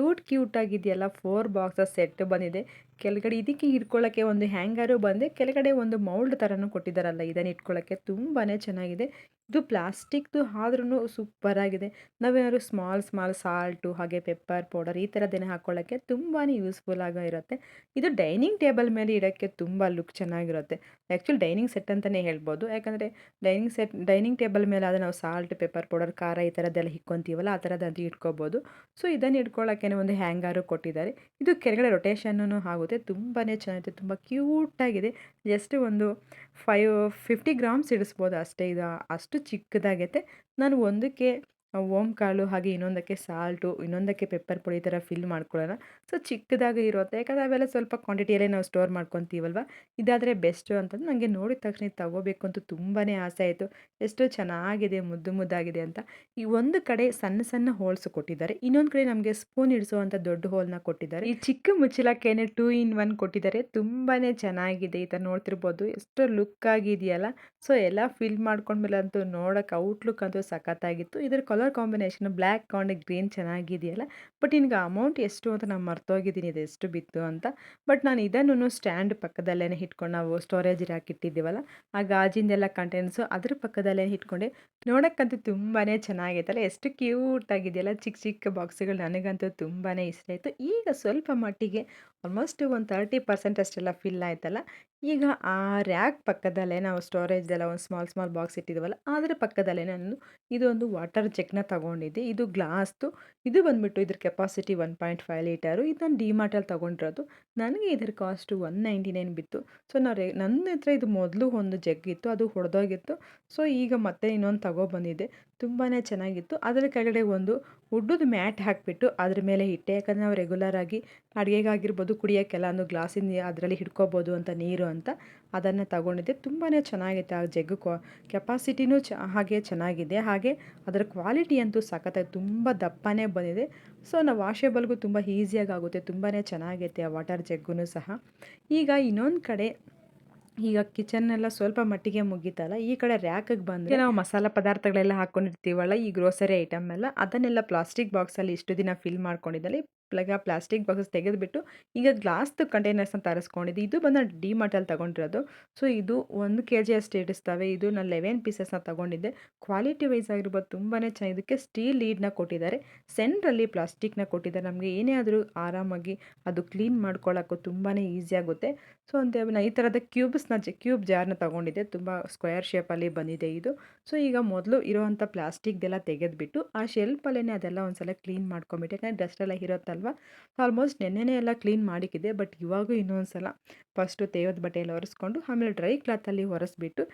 A: ಕ್ಯೂಟ್ ಆಗಿದೆಯಲ್ಲ. 4 ಬಾಕ್ಸಸ್ ಸೆಟ್ ಬಂದಿದೆ. ಕೆಳಗಡೆ ಇದಕ್ಕೆ ಇಟ್ಕೊಳ್ಳೋಕ್ಕೆ ಒಂದು ಹ್ಯಾಂಗರು ಬಂದೆ, ಕೆಳಗಡೆ ಒಂದು ಮೌಲ್ಡ್ ಥರನೂ ಕೊಟ್ಟಿದ್ದಾರಲ್ಲ ಇದನ್ನು ಇಟ್ಕೊಳ್ಳೋಕ್ಕೆ, ತುಂಬಾ ಚೆನ್ನಾಗಿದೆ. ಇದು ಪ್ಲಾಸ್ಟಿಕ್ದು ಆದ್ರೂ ಸೂಪರಾಗಿದೆ. ನಾವೇನಾದ್ರು ಸ್ಮಾಲ್ ಸಾಲ್ಟು ಹಾಗೆ ಪೆಪ್ಪರ್ ಪೌಡರ್ ಈ ಥರದ್ದೇನೆ ಹಾಕ್ಕೊಳ್ಳೋಕ್ಕೆ ತುಂಬಾ ಯೂಸ್ಫುಲ್ ಆಗಿ ಇರುತ್ತೆ. ಇದು ಡೈನಿಂಗ್ ಟೇಬಲ್ ಮೇಲೆ ಇಡೋಕ್ಕೆ ತುಂಬ ಲುಕ್ ಚೆನ್ನಾಗಿರುತ್ತೆ. ಆ್ಯಕ್ಚುಲಿ ಡೈನಿಂಗ್ ಸೆಟ್ ಅಂತಲೇ ಹೇಳ್ಬೋದು, ಯಾಕಂದರೆ ಡೈನಿಂಗ್ ಟೇಬಲ್ ಮೇಲೆ ಆದರೆ ನಾವು ಸಾಲ್ಟ್, ಪೆಪ್ಪರ್ ಪೌಡರ್, ಖಾರ ಈ ಥರದ್ದೆಲ್ಲ ಇಕ್ಕೊಂತೀವಲ್ಲ, ಆ ಥರದ್ದು ಇಟ್ಕೋಬೋದು. ಸೊ ಇದನ್ನು ಇಟ್ಕೊಳ್ಳೋಕ್ಕೆ ಒಂದು ಹ್ಯಾಂಗರು ಕೊಟ್ಟಿದ್ದಾರೆ. ಇದು ಕೆಳಗಡೆ ರೊಟೇಷನ್ನೂ ಆಗುತ್ತೆ, ತುಂಬಾ ಚೆನ್ನಾಗಿದೆ, ತುಂಬ ಕ್ಯೂಟಾಗಿದೆ. ಜಸ್ಟ್ ಒಂದು 50 ಗ್ರಾಮ್ಸ್ ಇಡಿಸ್ಬೋದು ಅಷ್ಟೇ. ಇದು ಅಷ್ಟು ಚಿಕ್ಕದಾಗೈತೆ. ನಾನು ಒಂದಕ್ಕೆ ಓಂಕಾಳು ಹಾಗೆ ಇನ್ನೊಂದಕ್ಕೆ ಸಾಲ್ಟು, ಇನ್ನೊಂದಕ್ಕೆ ಪೆಪ್ಪರ್ ಪುಡಿ ಈ ಥರ ಫಿಲ್ ಮಾಡ್ಕೊಳ್ಳೋಣ. ಸೊ ಚಿಕ್ಕದಾಗಿ ಇರುತ್ತೆ, ಯಾಕಂದರೆ ಅವೆಲ್ಲ ಸ್ವಲ್ಪ ಕ್ವಾಂಟಿಟಿಯಲ್ಲೇ ನಾವು ಸ್ಟೋರ್ ಮಾಡ್ಕೊತೀವಲ್ವ. ಇದಾದರೆ ಬೆಸ್ಟು ಅಂತಂದು ನನಗೆ ನೋಡಿದ ತಕ್ಷಣ ಇದು ತಗೋಬೇಕು ಅಂತ ತುಂಬಾ ಆಸೆ ಆಯಿತು. ಎಷ್ಟು ಚೆನ್ನಾಗಿದೆ, ಮುದ್ದಾಗಿದೆ ಅಂತ. ಈ ಒಂದು ಕಡೆ ಸಣ್ಣ ಹೋಲ್ಸ್ ಕೊಟ್ಟಿದ್ದಾರೆ, ಇನ್ನೊಂದು ಕಡೆ ನಮಗೆ ಸ್ಪೂನ್ ಇಡಿಸುವಂಥ ದೊಡ್ಡ ಹೋಲ್ನ ಕೊಟ್ಟಿದ್ದಾರೆ. ಈ ಚಿಕ್ಕ ಮುಚ್ಚಳಕ್ಕೇನೆ 2 in 1 ಕೊಟ್ಟಿದ್ದಾರೆ. ತುಂಬಾ ಚೆನ್ನಾಗಿದೆ, ಈ ಥರ ನೋಡ್ತಿರ್ಬೋದು ಎಷ್ಟು ಲುಕ್ ಆಗಿದೆಯಲ್ಲ. ಸೊ ಎಲ್ಲ ಫಿಲ್ ಮಾಡ್ಕೊಂಡ್ಮೇಲೆ ಅಂತೂ ನೋಡೋಕೆ ಔಟ್ಲುಕ್ ಅಂತೂ ಸಖತ್ತಾಗಿತ್ತು. ಇದರ colour combination black and green ಚೆನ್ನಾಗಿದೆಯಲ್ಲ. ಬಟ್ ನಿನಗೆ ಅಮೌಂಟ್ ಎಷ್ಟು ಅಂತ ನಾನು ಮರ್ತೋಗಿದ್ದೀನಿ, ಇದು ಎಷ್ಟು ಬಿತ್ತು ಅಂತ. ಬಟ್ ನಾನು ಇದನ್ನು ಸ್ಟ್ಯಾಂಡ್ ಪಕ್ಕದಲ್ಲೇ ಇಟ್ಕೊಂಡು, ನಾವು ಸ್ಟೋರೇಜ್ ರ್ಯಾಕ್ ಇಟ್ಟಿದ್ದೀವಲ್ಲ ಆ ಗಾಜಿಂದೆಲ್ಲ ಕಂಟೆಂಟ್ಸು ಅದ್ರ ಪಕ್ಕದಲ್ಲೇ ಇಟ್ಕೊಂಡೆ. ನೋಡೋಕ್ಕಂತೂ ತುಂಬಾ ಚೆನ್ನಾಗೈತಲ್ಲ, ಎಷ್ಟು ಕ್ಯೂಟ್ ಆಗಿದೆಯಲ್ಲ. ಚಿಕ್ಕ ಬಾಕ್ಸ್ಗಳು ನನಗಂತೂ ತುಂಬಾ ಇಷ್ಟ ಆಯಿತು. ಈಗ ಸ್ವಲ್ಪ ಮಟ್ಟಿಗೆ ಆಲ್ಮೋಸ್ಟ್ ಒಂದು 30% ಅಷ್ಟೆಲ್ಲ ಫಿಲ್ ಆಯ್ತಲ್ಲ. ಈಗ ಆ ರ್ಯಾಕ್ ಪಕ್ಕದಲ್ಲೇ ನಾವು ಸ್ಟೋರೇಜ್ದೆಲ್ಲ ಒಂದು ಸ್ಮಾಲ್ ಬಾಕ್ಸ್ ಇಟ್ಟಿದ್ದೀವಲ್ಲ, ಅದರ ಪಕ್ಕದಲ್ಲೇ ನಾನು ಇದೊಂದು ವಾಟರ್ ಜಗ್ನ ತೊಗೊಂಡಿದ್ದೆ. ಇದು ಗ್ಲಾಸ್ದು. ಇದು ಬಂದುಬಿಟ್ಟು ಇದ್ರ ಕೆಪಾಸಿಟಿ 1.5 ಲೀಟರು. ಇದು ನಾನು ಡಿಮಾರ್ಟಲ್ಲಿ ತೊಗೊಂಡಿರೋದು. ನನಗೆ ಇದರ ಕಾಸ್ಟು 199 ಬಿತ್ತು. ಸೊ ನನ್ನ ಹತ್ರ ಇದು ಮೊದಲು ಒಂದು ಜಗ್ ಇತ್ತು, ಅದು ಹೊಡೆದೋಗಿತ್ತು. ಸೊ ಈಗ ಮತ್ತೆ ಇನ್ನೊಂದು ತಗೊಬಂದಿದ್ದೆ, ತುಂಬಾ ಚೆನ್ನಾಗಿತ್ತು. ಅದರ ಕೆಳಗಡೆ ಒಂದು ವುಡ್ಡದು ಮ್ಯಾಟ್ ಹಾಕಿಬಿಟ್ಟು ಅದ್ರ ಮೇಲೆ ಇಟ್ಟೆ, ಯಾಕಂದರೆ ನಾವು ರೆಗ್ಯುಲರಾಗಿ ಅಡುಗೆಗಾಗಿರ್ಬೋದು, ಕುಡಿಯೋಕ್ಕೆಲ್ಲ ಒಂದು ಗ್ಲಾಸಿಂದ ಅದರಲ್ಲಿ ಹಿಡ್ಕೋಬೋದು ಅಂತ ನೀರು ಅಂತ ಅದನ್ನು ತಗೊಂಡಿದ್ದೆ. ತುಂಬಾ ಚೆನ್ನಾಗೈತೆ ಆ ಜಗ್ಗು. ಕೆಪಾಸಿಟಿನೂ ಹಾಗೆ ಚೆನ್ನಾಗಿದೆ, ಹಾಗೆ ಅದರ ಕ್ವಾಲಿಟಿ ಅಂತೂ ಸಖತ್ತಾಗಿ ತುಂಬ ದಪ್ಪನೇ ಬಂದಿದೆ. ಸೊ ನಾವು ವಾಷೇಬಲ್ಗೂ ತುಂಬ ಈಸಿಯಾಗಿ ಆಗುತ್ತೆ, ತುಂಬಾ ಚೆನ್ನಾಗೈತೆ ಆ ವಾಟರ್ ಜಗ್ಗೂ ಸಹ. ಈಗ ಇನ್ನೊಂದು ಕಡೆ ಈಗ ಕಿಚನ್ನೆಲ್ಲ ಸ್ವಲ್ಪ ಮಟ್ಟಿಗೆ ಮುಗೀತಲ್ಲ, ಈ ಕಡೆ ರ್ಯಾಕಿಗೆ ಬಂದರೆ ನಾವು ಮಸಾಲ ಪದಾರ್ಥಗಳೆಲ್ಲ ಹಾಕ್ಕೊಂಡಿರ್ತೀವಲ್ಲ, ಈ ಗ್ರೋಸರಿ ಐಟಮ್ ಎಲ್ಲ ಅದನ್ನೆಲ್ಲ ಪ್ಲಾಸ್ಟಿಕ್ ಬಾಕ್ಸಲ್ಲಿ ಇಷ್ಟು ದಿನ ಫಿಲ್ ಮಾಡ್ಕೊಂಡಿದ್ದಲ್ಲಿ ಪ್ಲಾಸ್ಟಿಕ್ ಬಾಕ್ಸಸ್ ತೆಗೆದುಬಿಟ್ಟು ಈಗ ಗ್ಲಾಸ್ದು ಕಂಟೈನರ್ಸ್ನ ತರಿಸ್ಕೊಂಡಿದ್ದೆ. ಇದು ಬಂದು ಡಿಮಾರ್ಟಲ್ಲಿ ತೊಗೊಂಡಿರೋದು. ಸೊ ಇದು 1 ಕೆಜಿ ಅಷ್ಟು ಇಡಿಸ್ತವೆ. ಇದು ನಾನು 11 ಪೀಸಸ್ನ ತೊಗೊಂಡಿದ್ದೆ. ಕ್ವಾಲಿಟಿ ವೈಸ್ ಆಗಿರ್ಬೋದು ತುಂಬಾ ಚೆನ್ನಾಗಿದೆ. ಇದಕ್ಕೆ ಸ್ಟೀಲ್ ಲೀಡ್ನ ಕೊಟ್ಟಿದ್ದಾರೆ. ಸೆಂಟ್ರಲ್ಲಿ ಪ್ಲಾಸ್ಟಿಕ್ನ ಕೊಟ್ಟಿದ್ದಾರೆ. ನಮಗೆ ಏನೇ ಆದರೂ ಆರಾಮಾಗಿ ಅದು ಕ್ಲೀನ್ ಮಾಡ್ಕೊಳ್ಳೋಕ್ಕೂ ತುಂಬಾ ಈಸಿ ಆಗುತ್ತೆ. ಸೊ ನಾನು ಈ ಥರದ ಕ್ಯೂಬ್ ಜಾರ್ನ ತೊಗೊಂಡಿದ್ದೆ. ತುಂಬ ಸ್ಕ್ವೇರ್ ಶೇಪಲ್ಲಿ ಬಂದಿದೆ ಇದು. ಸೊ ಈಗ ಮೊದಲು ಇರೋವಂಥ ಪ್ಲಾಸ್ಟಿಕ್ದೆಲ್ಲ ತೆಗೆದುಬಿಟ್ಟು ಆ ಶೆಲ್ಫಲ್ಲೇ ಅದೆಲ್ಲ ಒಂದ್ಸಲ ಕ್ಲೀನ್ ಮಾಡ್ಕೊಂಬಿಟ್ಟೆ. ಯಾಕಂದರೆ ಡಸ್ಟ್ ಎಲ್ಲ ಇರುತ್ತಲ್ವ. ಆಲ್ಮೋಸ್ಟ್ ನೆನ್ನೆನೇ ಎಲ್ಲ ಕ್ಲೀನ್ ಮಾಡಿಕ್ಕಿದ್ದೆ. ಬಟ್ ಇವಾಗೂ ಇನ್ನೊಂದು ಸಲ ಫಸ್ಟು ತೇವದ ಬಟ್ಟೆಯಲ್ಲಿ ಒರೆಸ್ಕೊಂಡು ಆಮೇಲೆ ಡ್ರೈ ಕ್ಲಾತಲ್ಲಿ ಒರೆಸ್ಬಿಟ್ಟು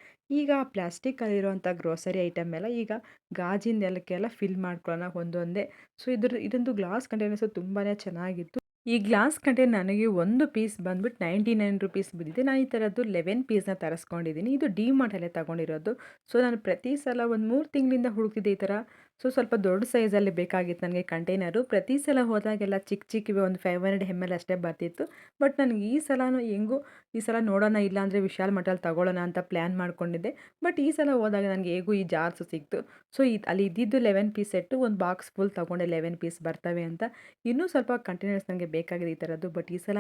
A: ಈಗ ಪ್ಲಾಸ್ಟಿಕ್ಕಲ್ಲಿರುವಂಥ ಗ್ರೋಸರಿ ಐಟಮ್ ಎಲ್ಲ ಈಗ ಗಾಜಿಂದೆಲ್ಲಕ್ಕೆಲ್ಲ ಫಿಲ್ ಮಾಡ್ಕೊಳ್ಳೋಣ ಒಂದೊಂದೇ. ಸೊ ಇದೊಂದು ಗ್ಲಾಸ್ ಕಂಟೈನರ್ಸು ತುಂಬಾ ಚೆನ್ನಾಗಿತ್ತು. ಈ ಗ್ಲಾಸ್ ಕಂಟೈನರ್ ನನಗೆ ಒಂದು ಪೀಸ್ ಬಂದ್ಬಿಟ್ಟು 99 ರುಪೀಸ್ ಬಿದ್ದಿದೆ. ನಾನು ಈ ಥರದ್ದು 11 ಪೀಸ್ನ ತರಿಸ್ಕೊಂಡಿದ್ದೀನಿ. ಇದು ಡಿಮಾರ್ಟಲ್ಲೇ ತಗೊಂಡಿರೋದು. ಸೊ ನಾನು ಪ್ರತಿ ಸಲ ಒಂದು 3 ತಿಂಗಳಿಂದ ಹುಡುಕಿದ್ದೆ ಈ ಥರ. ಸೊ ಸ್ವಲ್ಪ ದೊಡ್ಡ ಸೈಜಲ್ಲಿ ಬೇಕಾಗಿತ್ತು ನನಗೆ ಕಂಟೈನರು. ಪ್ರತಿ ಸಲ ಹೋದಾಗೆಲ್ಲ ಚಿಕ್ಕಿವೆ ಒಂದು 500 ml ಅಷ್ಟೇ ಬರ್ತಿತ್ತು. ಬಟ್ ನನಗೆ ಈ ಸಲನೂ ಹೆಂಗೂ ಈ ಸಲ ನೋಡೋಣ, ಇಲ್ಲಾಂದರೆ ವಿಶಾಲ್ ಮರ್ಟಲ್ಲಿ ತಗೊಳ್ಳೋಣ ಅಂತ ಪ್ಲ್ಯಾನ್ ಮಾಡ್ಕೊಂಡಿದ್ದೆ. ಬಟ್ ಈ ಸಲ ಹೋದಾಗ ನನಗೆ ಹೇಗೂ ಈ ಜಾರ್ಸು ಸಿಕ್ತು. ಸೊ ಅಲ್ಲಿ ಇದ್ದಿದ್ದು 11 ಪೀಸ್ ಸೆಟ್ಟು ಒಂದು ಬಾಕ್ಸ್ ಫುಲ್ ತೊಗೊಂಡೆ 11 ಪೀಸ್ ಬರ್ತವೆ ಅಂತ. ಇನ್ನೂ ಸ್ವಲ್ಪ ಕಂಟೈನರ್ಸ್ ನನಗೆ ಬೇಕಾಗಿದೆ ಈ ಥರದ್ದು. ಬಟ್ ಈ ಸಲ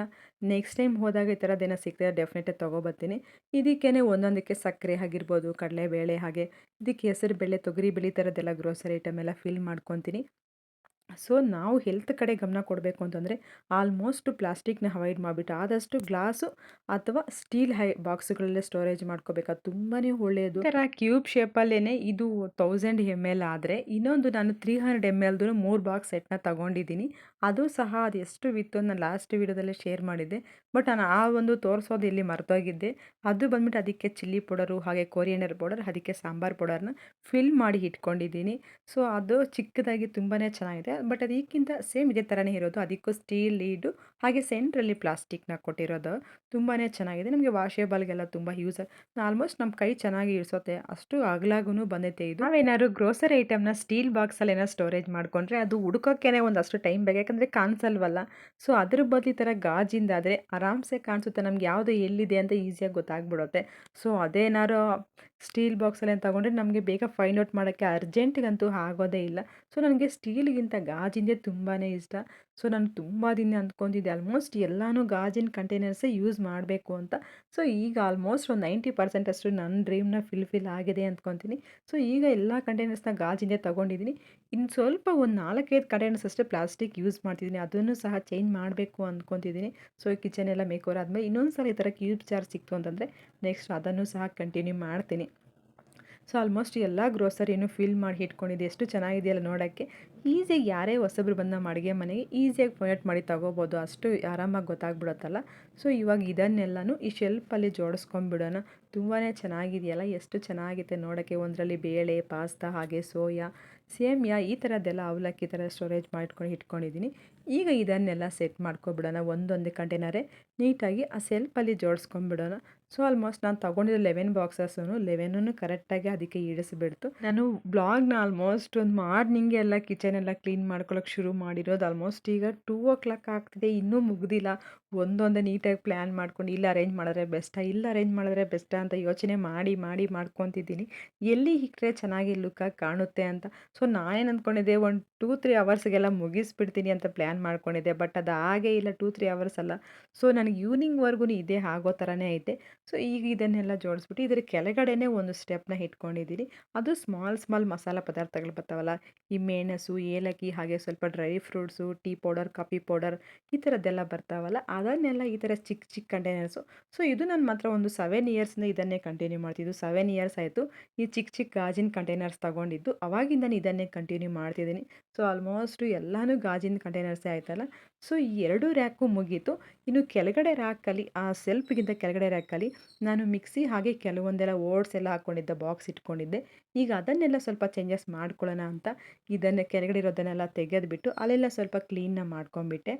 A: ನೆಕ್ಸ್ಟ್ ಟೈಮ್ ಹೋದಾಗ ಈ ಥರದ್ದೇನೋ ಸಿಕ್ಕಿದ್ರೆ ಡೆಫಿನೆಟಾಗಿ ತೊಗೊಬರ್ತೀನಿ. ಇದಕ್ಕೇ ಒಂದೊಂದಕ್ಕೆ ಸಕ್ಕರೆ ಆಗಿರ್ಬೋದು, ಕಡಲೆಬೇಳೆ, ಹಾಗೆ ಇದಕ್ಕೆ ಹೆಸರು ಬೇಳೆ, ತೊಗರಿ ಬೇಳೆ, ಈ ಥರದ್ದೆಲ್ಲ ಗ್ರೋಸರಿ ಐಟಮ್ ಎಲ್ಲ ಫಿಲ್ ಮಾಡ್ಕೊತೀನಿ. ಸೊ ನಾವು ಹೆಲ್ತ್ ಕಡೆ ಗಮನ ಕೊಡಬೇಕು ಅಂತಂದರೆ ಆಲ್ಮೋಸ್ಟ್ ಪ್ಲಾಸ್ಟಿಕ್ನ ಅವಾಯ್ಡ್ ಮಾಡಿಬಿಟ್ಟು ಆದಷ್ಟು ಗ್ಲಾಸು ಅಥವಾ ಸ್ಟೀಲ್ ಬಾಕ್ಸ್ಗಳಲ್ಲೇ ಸ್ಟೋರೇಜ್ ಮಾಡ್ಕೋಬೇಕು. ಅದು ತುಂಬಾ ಒಳ್ಳೆಯದು. ಈ ಥರ ಕ್ಯೂಬ್ ಶೇಪಲ್ಲೇ ಇದು 1000 ml ಆದರೆ ಇನ್ನೊಂದು ನಾನು 300 mlದು 3 ಬಾಕ್ಸ್ ಸೆಟ್ನ ತೊಗೊಂಡಿದ್ದೀನಿ. ಅದು ಸಹ ಅದು ಎಷ್ಟು ಇತ್ತು ನಾನು ಲಾಸ್ಟ್ ವೀಡಿಯೋದಲ್ಲೇ ಶೇರ್ ಮಾಡಿದ್ದೆ. ಬಟ್ ನಾನು ಆ ಒಂದು ತೋರಿಸೋದು ಇಲ್ಲಿ ಮರ್ತೋಗಿದ್ದೆ. ಅದು ಬಂದ್ಬಿಟ್ಟು ಅದಕ್ಕೆ ಚಿಲ್ಲಿ ಪೌಡರು, ಹಾಗೆ ಕೊರಿಯಂಡರ್ ಪೌಡರ್, ಅದಕ್ಕೆ ಸಾಂಬಾರು ಪೌಡರ್ನ ಫಿಲ್ ಮಾಡಿ ಇಟ್ಕೊಂಡಿದ್ದೀನಿ. ಸೊ ಅದು ಚಿಕ್ಕದಾಗಿ ತುಂಬಾ ಚೆನ್ನಾಗಿದೆ. ಬಟ್ ಅದಕ್ಕಿಂತ ಸೇಮ್ ಇದೇ ಥರನೇ ಇರೋದು. ಅದಕ್ಕೂ ಸ್ಟೀಲ್ ಲೀಡು ಹಾಗೆ ಸೆಂಟ್ರಲ್ಲಿ ಪ್ಲಾಸ್ಟಿಕ್ನ ಕೊಟ್ಟಿರೋದು ತುಂಬಾ ಚೆನ್ನಾಗಿದೆ. ನಮಗೆ ವಾಷೇಬಲ್ಗೆಲ್ಲ ತುಂಬ ಯೂಸ್. ಆಲ್ಮೋಸ್ಟ್ ನಮ್ಮ ಕೈ ಚೆನ್ನಾಗಿ ಇಳಿಸುತ್ತೆ, ಅಷ್ಟು ಅಗಲಾಗೂ ಬಂದೈತೆ ಇದು. ನಾವೇನಾದ್ರು ಗ್ರೋಸರಿ ಐಟಮ್ನ ಸ್ಟೀಲ್ ಬಾಕ್ಸಲ್ಲಿ ಏನೋ ಸ್ಟೋರೇಜ್ ಮಾಡ್ಕೊಂಡ್ರೆ ಅದು ಹುಡ್ಕೋಕ್ಕೇ ಒಂದಷ್ಟು ಟೈಮ್ ಬೇಕು, ಯಾಕಂದರೆ ಕಾಣಿಸಲ್ವಲ್ಲ. ಸೊ ಅದ್ರ ಬದಲು ಈ ಥರ ಗಾಜಿಂದಾದರೆ ಆರಾಮ್ಸೆ ಕಾಣಿಸುತ್ತೆ. ನಮ್ಗೆ ಯಾವುದು ಎಲ್ಲಿದೆ ಅಂತ ಈಸಿಯಾಗಿ ಗೊತ್ತಾಗ್ಬಿಡುತ್ತೆ. ಸೊ ಅದೇನಾರು ಸ್ಟೀಲ್ ಬಾಕ್ಸಲ್ಲಿ ತೊಗೊಂಡ್ರೆ ನಮಗೆ ಬೇಗ ಫೈಂಡ್ ಔಟ್ ಮಾಡೋಕ್ಕೆ ಅರ್ಜೆಂಟಿಗಂತೂ ಆಗೋದೇ ಇಲ್ಲ. ಸೊ ನನಗೆ ಸ್ಟೀಲ್ಗಿಂತ ಗಾಜಿಂದೇ ತುಂಬಾ ಇಷ್ಟ. ಸೊ ನಾನು ತುಂಬ ದಿನ ಅಂದ್ಕೊತಿದ್ದೆ ಆಲ್ಮೋಸ್ಟ್ ಎಲ್ಲನೂ ಗಾಜಿನ ಕಂಟೈನರ್ಸೇ ಯೂಸ್ ಮಾಡಬೇಕು ಅಂತ. ಸೊ ಈಗ ಆಲ್ಮೋಸ್ಟ್ ಒಂದು 90% ಅಷ್ಟು ನನ್ನ ಡ್ರೀಮ್ನ ಫಿಲ್ ಆಗಿದೆ ಅಂದ್ಕೊತೀನಿ. ಸೊ ಈಗ ಎಲ್ಲ ಕಂಟೈನರ್ಸ್ನ ಗಾಜಿಂದೇ ತೊಗೊಂಡಿದ್ದೀನಿ. ಇನ್ನು ಸ್ವಲ್ಪ ಒಂದು 4-5 ಕಂಟೈನರ್ಸ್ ಅಷ್ಟೇ ಪ್ಲಾಸ್ಟಿಕ್ ಯೂಸ್ ಮಾಡ್ತಿದ್ದೀನಿ. ಅದನ್ನು ಸಹ ಚೇಂಜ್ ಮಾಡಬೇಕು ಅಂದ್ಕೊತಿದ್ದೀನಿ. ಸೊ ಕಿಚನ್ ಎಲ್ಲ ಮೇಕ್ ಓವರ್ ಆದಮೇಲೆ ಇನ್ನೊಂದು ಸಲ ಈ ಥರ ಕ್ಯೂಬ್ ಜಾರ್ ಸಿಕ್ತು ಅಂತಂದರೆ ನೆಕ್ಸ್ಟ್ ಅದನ್ನು ಸಹ ಕಂಟಿನ್ಯೂ ಮಾಡ್ತೀನಿ. ಸೊ ಆಲ್ಮೋಸ್ಟ್ ಎಲ್ಲ ಗ್ರೋಸರಿನೂ ಫಿಲ್ ಮಾಡಿ ಇಟ್ಕೊಂಡಿದ್ದೆ. ಎಷ್ಟು ಚೆನ್ನಾಗಿದೆಯಲ್ಲ ನೋಡೋಕ್ಕೆ. ಈಸಿಯಾಗಿ ಯಾರೇ ಹೊಸಬ್ರು ಬಂದು ನಮ್ಮ ಅಡುಗೆ ಮನೆಗೆ ಈಸಿಯಾಗಿ ಪಾಯಿಂಟ್ ಮಾಡಿ ತೊಗೋಬೋದು, ಅಷ್ಟು ಆರಾಮಾಗಿ ಗೊತ್ತಾಗ್ಬಿಡುತ್ತಲ್ಲ. ಸೊ ಇವಾಗ ಇದನ್ನೆಲ್ಲನೂ ಈ ಶೆಲ್ಫಲ್ಲಿ ಜೋಡಿಸ್ಕೊಂಡ್ಬಿಡೋಣ. ತುಂಬಾ ಚೆನ್ನಾಗಿದೆಯಲ್ಲ, ಎಷ್ಟು ಚೆನ್ನಾಗಿದೆ ನೋಡೋಕ್ಕೆ. ಒಂದರಲ್ಲಿ ಬೇಳೆ, ಪಾಸ್ತಾ, ಹಾಗೆ ಸೋಯಾ, ಸೇಮಿಯಾ, ಈ ಥರದ್ದೆಲ್ಲ ಅವಲಕ್ಕಿ ಥರ ಸ್ಟೋರೇಜ್ ಇಟ್ಕೊಂಡಿದ್ದೀನಿ. ಈಗ ಇದನ್ನೆಲ್ಲ ಸೆಟ್ ಮಾಡ್ಕೊಬಿಡೋಣ. ಒಂದೊಂದೇ ಕಂಟೈನರೇ ನೀಟಾಗಿ ಆ ಸೆಲ್ಫಲ್ಲಿ ಜೋಡಿಸ್ಕೊಂಡ್ಬಿಡೋಣ. ಸೊ ಆಲ್ಮೋಸ್ಟ್ ನಾನು ತೊಗೊಂಡಿರೋ 11 ಬಾಕ್ಸಸ್ಸೂ 11 ಕರೆಕ್ಟಾಗಿ ಅದಕ್ಕೆ ಇಳಿಸ್ಬಿಡ್ತು. ನಾನು ಬ್ಲಾಗ್ನ ಆಲ್ಮೋಸ್ಟ್ ಒಂದು ಮಾರ್ನಿಂಗೆ ಎಲ್ಲ ಕಿಚನ್ ಎಲ್ಲ ಕ್ಲೀನ್ ಮಾಡ್ಕೊಳ್ಳೋಕೆ ಶುರು ಮಾಡಿರೋದು. ಆಲ್ಮೋಸ್ಟ್ ಈಗ 2 o'clock ಆಗ್ತಿದೆ, ಇನ್ನೂ ಮುಗ್ದಿಲ್ಲ. ಒಂದೊಂದೇ ನೀಟಾಗಿ ಪ್ಲ್ಯಾನ್ ಮಾಡ್ಕೊಂಡು ಇಲ್ಲಿ ಅರೇಂಜ್ ಮಾಡಿದ್ರೆ ಬೆಸ್ಟಾ ಅಂತ ಯೋಚನೆ ಮಾಡ್ಕೊತಿದ್ದೀನಿ. ಎಲ್ಲಿ ಇಟ್ಟರೆ ಚೆನ್ನಾಗಿ ಲುಕ್ಕಾಗಿ ಕಾಣುತ್ತೆ ಅಂತ. ಸೊ ನಾನೇನು ಅಂದ್ಕೊಂಡಿದ್ದೆ ಒಂದು 2-3 ಅವರ್ಸ್ಗೆಲ್ಲ ಮುಗಿಸ್ಬಿಡ್ತೀನಿ ಅಂತ ಪ್ಲ್ಯಾನ್ ಮಾಡ್ಕೊಂಡಿದ್ದೆ. ಬಟ್ ಅದು ಹಾಗೇ ಇಲ್ಲ, 2-3 ಅವರ್ಸ್ ಅಲ್ಲ. ಸೊ ನನಗೆ ಈವ್ನಿಂಗ್ವರೆಗೂ ಇದೇ ಆಗೋ ಥರನೇ ಐತೆ. ಸೊ ಈಗ ಇದನ್ನೆಲ್ಲ ಜೋಡಿಸ್ಬಿಟ್ಟು ಇದರ ಕೆಳಗಡೆನೇ ಒಂದು ಸ್ಟೆಪ್ನ ಇಟ್ಕೊಂಡಿದ್ದೀನಿ. ಅದು ಸ್ಮಾಲ್ ಮಸಾಲ ಪದಾರ್ಥಗಳು ಬರ್ತಾವಲ್ಲ, ಈ ಮೆಣಸು, ಏಲಕ್ಕಿ, ಹಾಗೆ ಸ್ವಲ್ಪ dry fruits, tea powder, coffee powder, ಈ ಥರದ್ದೆಲ್ಲ ಬರ್ತಾವಲ್ಲ, ಅದನ್ನೆಲ್ಲ ಈ ಥರ ಚಿಕ್ಕ ಕಂಟೈನರ್ಸು. ಸೊ ಇದು ನಾನು ಮಾತ್ರ ಒಂದು 7 ಇಯರ್ಸಿಂದ ಇದನ್ನೇ ಕಂಟಿನ್ಯೂ ಮಾಡ್ತಿದ್ದು. 7 ಇಯರ್ಸ್ ಆಯಿತು ಈ ಚಿಕ್ಕ ಗಾಜಿನ ಕಂಟೈನರ್ಸ್ ತೊಗೊಂಡಿದ್ದು. ಅವಾಗಿಂದನೇ ಇದನ್ನೇ ಕಂಟಿನ್ಯೂ ಮಾಡ್ತಿದ್ದೀನಿ. ಸೊ ಆಲ್ಮೋಸ್ಟು ಎಲ್ಲನೂ ಗಾಜಿನ ಕಂಟೈನರ್ಸೇ ಆಯ್ತಲ್ಲ. ಸೊ ಈ 2 ರ್ಯಾಕು ಮುಗೀತು. ಇನ್ನು ಕೆಳಗಡೆ ರ್ಯಾಕಲ್ಲಿ, ಆ ಸೆಲ್ಫ್ಗಿಂತ ಕೆಳಗಡೆ ರ್ಯಾಕಲ್ಲಿ ನಾನು ಮಿಕ್ಸಿ ಹಾಗೆ ಕೆಲವೊಂದೆಲ್ಲ ಓಟ್ಸ್ ಎಲ್ಲ ಹಾಕ್ಕೊಂಡಿದ್ದೆ, ಬಾಕ್ಸ್ ಇಟ್ಕೊಂಡಿದ್ದೆ. ಈಗ ಅದನ್ನೆಲ್ಲ ಸ್ವಲ್ಪ ಚೇಂಜಸ್ ಮಾಡ್ಕೊಳ್ಳೋಣ ಅಂತ ಇದನ್ನು ಕೆಳಗಡೆ ಇರೋದನ್ನೆಲ್ಲ ತೆಗೆದುಬಿಟ್ಟು ಅಲ್ಲೆಲ್ಲ ಸ್ವಲ್ಪ ಕ್ಲೀನ್ನ ಮಾಡ್ಕೊಂಬಿಟ್ಟೆ.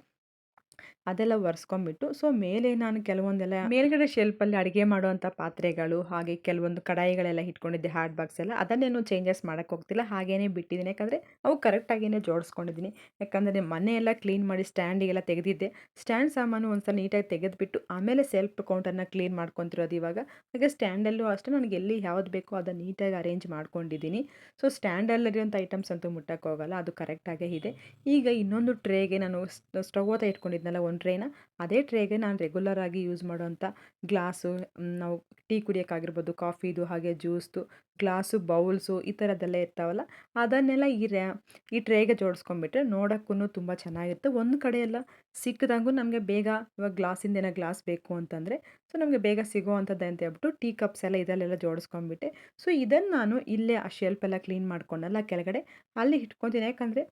A: ಅದೆಲ್ಲ ಒರೆಸ್ಕೊಂಬಿಟ್ಟು ಸೊ ಮೇಲೆ ನಾನು ಕೆಲವೊಂದೆಲ್ಲ ಮೇಲ್ಗಡೆ ಶೆಲ್ಫಲ್ಲಿ ಅಡುಗೆ ಮಾಡುವಂಥ ಪಾತ್ರೆಗಳು ಹಾಗೆ ಕೆಲವೊಂದು ಕಡಾಯಿಗಳೆಲ್ಲ ಇಟ್ಕೊಂಡಿದ್ದೆ ಹಾಟ್ ಬಾಕ್ಸ್ ಎಲ್ಲ ಅದನ್ನೇನು ಚೇಂಜಸ್ ಮಾಡೋಕ್ಕೆ ಹೋಗ್ತಿಲ್ಲ ಹಾಗೇನೇ ಬಿಟ್ಟಿದ್ದೀನಿ. ಯಾಕಂದರೆ ಅವು ಕರೆಕ್ಟಾಗಿಯೇ ಜೋಡಿಸ್ಕೊಂಡಿದ್ದೀನಿ. ಯಾಕಂದರೆ ಮನೆ ಎಲ್ಲ ಕ್ಲೀನ್ ಮಾಡಿ ಸ್ಟ್ಯಾಂಡಿಗೆಲ್ಲ ತೆಗೆದಿದ್ದೆ. ಸ್ಟ್ಯಾಂಡ್ ಸಾಮಾನು ಒಂದ್ಸಲ ನೀಟಾಗಿ ತೆಗೆದುಬಿಟ್ಟು ಆಮೇಲೆ ಸೆಲ್ಫ್ ಕೌಂಟರ್ನ ಕ್ಲೀನ್ ಮಾಡ್ಕೊತಿರೋದು ಇವಾಗ. ಹಾಗೆ ಸ್ಟ್ಯಾಂಡಲ್ಲೂ ಅಷ್ಟೇ ನನಗೆ ಎಲ್ಲಿ ಯಾವ್ದು ಬೇಕೋ ಅದನ್ನು ನೀಟಾಗಿ ಅರೇಂಜ್ ಮಾಡ್ಕೊಂಡಿದ್ದೀನಿ. ಸೊ ಸ್ಟ್ಯಾಂಡಲ್ಲಿರುವಂಥ ಐಟಮ್ಸ್ ಅಂತೂ ಮುಟ್ಟಕ್ಕೆ ಹೋಗಲ್ಲ, ಅದು ಕರೆಕ್ಟಾಗೇ ಇದೆ. ಈಗ ಇನ್ನೊಂದು ಟ್ರೇಗೆ ನಾನು ಸ್ಟವ್ ಹತ್ರ ಇಟ್ಕೊಂಡಿದ್ನಲ್ಲ ಒಂದು ಟ್ರೇನ, ಅದೇ ಟ್ರೇಗೆ ನಾನು ರೆಗ್ಯುಲರ್ ಆಗಿ ಯೂಸ್ ಮಾಡೋವಂಥ ಗ್ಲಾಸು, ನಾವು ಟೀ ಕುಡಿಯೋಕ್ಕಾಗಿರ್ಬೋದು, ಕಾಫಿದು ಹಾಗೆ ಜ್ಯೂಸ್ದು ಗ್ಲಾಸು, ಬೌಲ್ಸು ಈ ಥರದ್ದೆಲ್ಲ ಇರ್ತಾವಲ್ಲ ಅದನ್ನೆಲ್ಲ ಈ ಟ್ರೇಗೆ ಜೋಡಿಸ್ಕೊಂಡ್ಬಿಟ್ರೆ ನೋಡೋಕ್ಕೂ ತುಂಬ ಚೆನ್ನಾಗಿರುತ್ತೆ. ಒಂದು ಕಡೆ ಎಲ್ಲ ಸಿಕ್ಕಿದಾಗೂ ನಮಗೆ ಬೇಗ ಇವಾಗ ಗ್ಲಾಸಿಂದೇನೋ ಗ್ಲಾಸ್ ಬೇಕು ಅಂತಂದರೆ ಸೊ ನಮಗೆ ಬೇಗ ಸಿಗೋವಂಥದ್ದು ಅಂತ ಹೇಳ್ಬಿಟ್ಟು ಟೀ ಕಪ್ಸ್ ಎಲ್ಲ ಇದರಲ್ಲೆಲ್ಲ ಜೋಡಿಸ್ಕೊಂಡ್ಬಿಟ್ಟೆ. ಸೊ ಇದನ್ನು ನಾನು ಇಲ್ಲೇ ಆ ಶೆಲ್ಫೆಲ್ಲ ಕ್ಲೀನ್ ಮಾಡ್ಕೊಂಡಲ್ಲ ಕೆಳಗಡೆ ಅಲ್ಲಿ ಇಟ್ಕೊತೀನಿ. ಯಾಕಂದರೆ